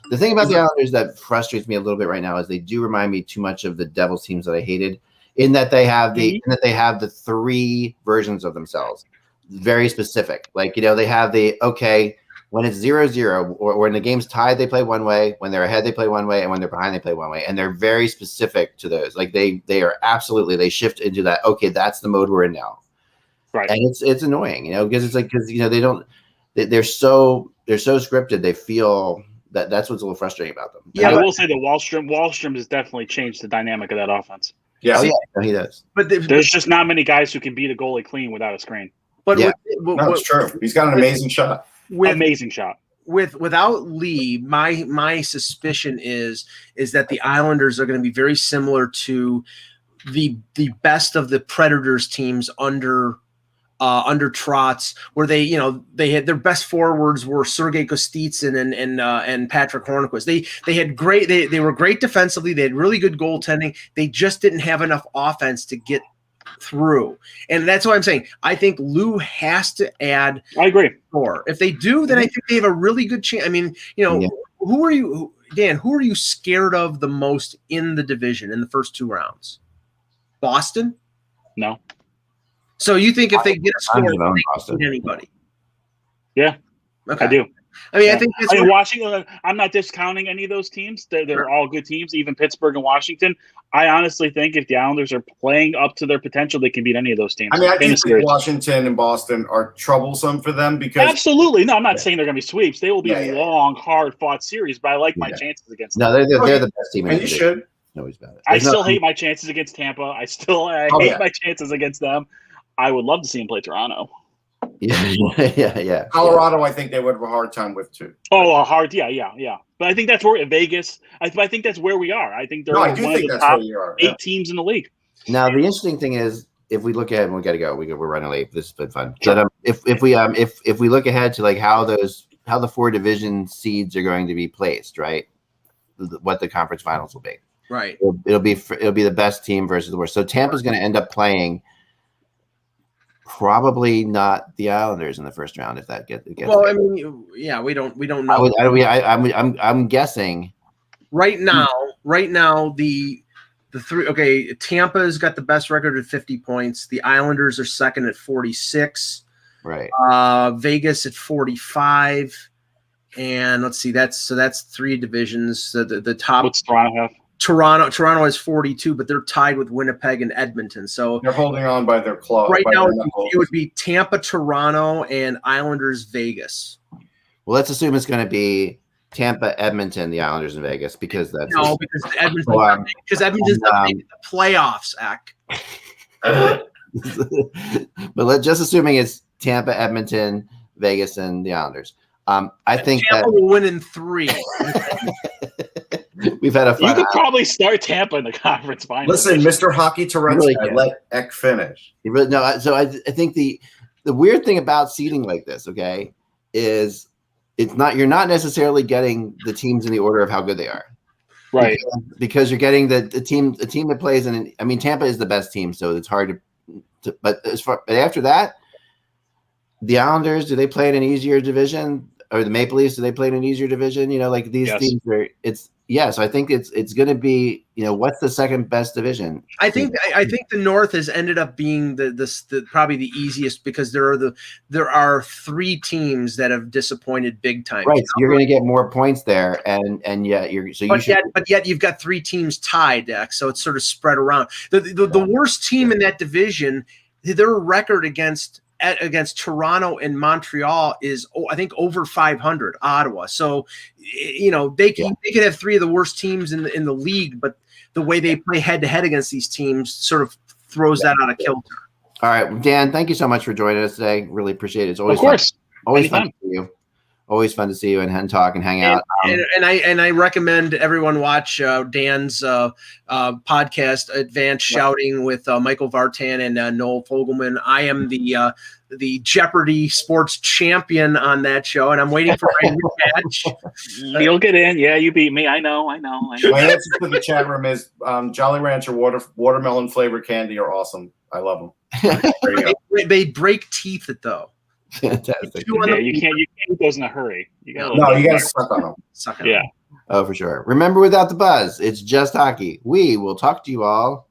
[SPEAKER 4] The thing about the Islanders that frustrates me a little bit right now is they do remind me too much of the Devils teams that I hated. In that they have the 3 versions of themselves, very specific. Like they have when it's 0-0 or when the game's tied, they play one way. When they're ahead, they play one way, and when they're behind, they play one way. And they're very specific to those. Like they are absolutely they shift into that. Okay, that's the mode we're in now.
[SPEAKER 3] Right.
[SPEAKER 4] And it's annoying, because they're so scripted. They feel that's what's a little frustrating about them.
[SPEAKER 3] Yeah, I will say that Wallstrom has definitely changed the dynamic of that offense.
[SPEAKER 2] Yeah,
[SPEAKER 4] he does.
[SPEAKER 3] But there's just not many guys who can beat a goalie clean without a screen.
[SPEAKER 1] But
[SPEAKER 2] that's true. He's got an amazing shot.
[SPEAKER 3] Amazing shot.
[SPEAKER 1] without Lee, my suspicion is that the Islanders are going to be very similar to the best of the Predators teams under Trotz, where they had their best forwards were Sergei Kostitsyn and Patrick Hornquist. They were great defensively. They had really good goaltending. They just didn't have enough offense to get through, and that's what I'm saying. I think Lou has to add.
[SPEAKER 3] I agree.
[SPEAKER 1] More. If they do, then I think they have a really good chance. I mean, who are you, Dan? Who are you scared of the most in the division in the first 2 rounds? Boston?
[SPEAKER 3] No.
[SPEAKER 1] So you think if they get a score, they can beat anybody?
[SPEAKER 3] Yeah,
[SPEAKER 1] okay.
[SPEAKER 3] I do.
[SPEAKER 1] I mean, I think
[SPEAKER 3] Washington. I'm not discounting any of those teams. They're all good teams, even Pittsburgh and Washington. I honestly think if the Islanders are playing up to their potential, they can beat any of those teams.
[SPEAKER 2] I mean, I do think Washington and Boston are troublesome for them because
[SPEAKER 3] absolutely. No, I'm not saying they're going to be sweeps. They will be long, hard-fought series. But I like my chances against them.
[SPEAKER 4] No, they're the best team.
[SPEAKER 2] And you should.
[SPEAKER 4] No, he's bad.
[SPEAKER 3] I still hate my chances against Tampa. I hate my chances against them. I would love to see him play Toronto.
[SPEAKER 4] Yeah.
[SPEAKER 2] Colorado, I think they would have a hard time with too.
[SPEAKER 3] Oh, hard, yeah. But I think that's where Vegas. I think that's where we are. I think they're one of the top 8 teams in the league.
[SPEAKER 4] Now the interesting thing is, if we look ahead, and we got to go. We're running late. This has been fun. Sure. But if we look ahead to like how the 4 division seeds are going to be placed, right? What the conference finals will be.
[SPEAKER 1] Right.
[SPEAKER 4] It'll be the best team versus the worst. So Tampa's going to end up playing. Probably not the Islanders in the first round if that gets.
[SPEAKER 1] Well, I mean, yeah, we don't know.
[SPEAKER 4] I'm guessing.
[SPEAKER 1] Right now, the 3. Okay, Tampa's got the best record at 50 points. The Islanders are second at 46.
[SPEAKER 4] Right.
[SPEAKER 1] Vegas at 45, and let's see, that's 3 divisions. The top.
[SPEAKER 3] What's Toronto have?
[SPEAKER 1] Toronto has 42, but they're tied with Winnipeg and Edmonton. So
[SPEAKER 2] they're holding on by their claw.
[SPEAKER 1] Right now, it would be Tampa, Toronto, and Islanders, Vegas.
[SPEAKER 4] Well, let's assume it's going to be Tampa, Edmonton, the Islanders, and Vegas because that's
[SPEAKER 1] because Edmonton's not making the playoffs.
[SPEAKER 4] But just assuming it's Tampa, Edmonton, Vegas, and the Islanders. I think
[SPEAKER 1] Tampa will win in 3.
[SPEAKER 4] We've had a fun.
[SPEAKER 3] You could probably start Tampa in the conference finals.
[SPEAKER 2] Listen, Mr. Hockey Tourette's, let Eck finish.
[SPEAKER 4] So I think the weird thing about seeding like this, okay, is you're not necessarily getting the teams in the order of how good they are,
[SPEAKER 3] right?
[SPEAKER 4] Because you're getting the team that plays in. I mean, Tampa is the best team, so it's hard to. But after that, the Islanders, do they play in an easier division? Or the Maple Leafs, do they play in an easier division? Like these teams are. So I think it's going to be, what's the second best division?
[SPEAKER 1] I think the North has ended up being the probably the easiest because there are 3 teams that have disappointed big time.
[SPEAKER 4] Right, so you're going to get more points there, and yet
[SPEAKER 1] yet you've got 3 teams tied, Dex, so it's sort of spread around. The worst team in that division, their record against Toronto and Montreal is, I think, over 500. Ottawa, so they could have 3 of the worst teams in the league, but the way they play head to head against these teams sort of throws that out of kilter.
[SPEAKER 4] All right, Dan, thank you so much for joining us today. Really appreciate it. It's always
[SPEAKER 3] fun to
[SPEAKER 4] see you. Always fun to see you and talk and hang out.
[SPEAKER 1] And I recommend everyone watch Dan's podcast, Advanced Shouting, with Michael Vartan and Noel Fogelman. I am the Jeopardy sports champion on that show, and I'm waiting for my rematch.
[SPEAKER 3] You'll get in. Yeah, you beat me. I know.
[SPEAKER 2] My answer to the chat room is Jolly Rancher watermelon flavored candy are awesome. I love them.
[SPEAKER 1] They break teeth, though.
[SPEAKER 4] Fantastic.
[SPEAKER 3] You can't eat those in a hurry. You got
[SPEAKER 2] to suck on them.
[SPEAKER 1] Suck on them.
[SPEAKER 4] Oh, for sure. Remember, without the buzz, it's just hockey. We will talk to you all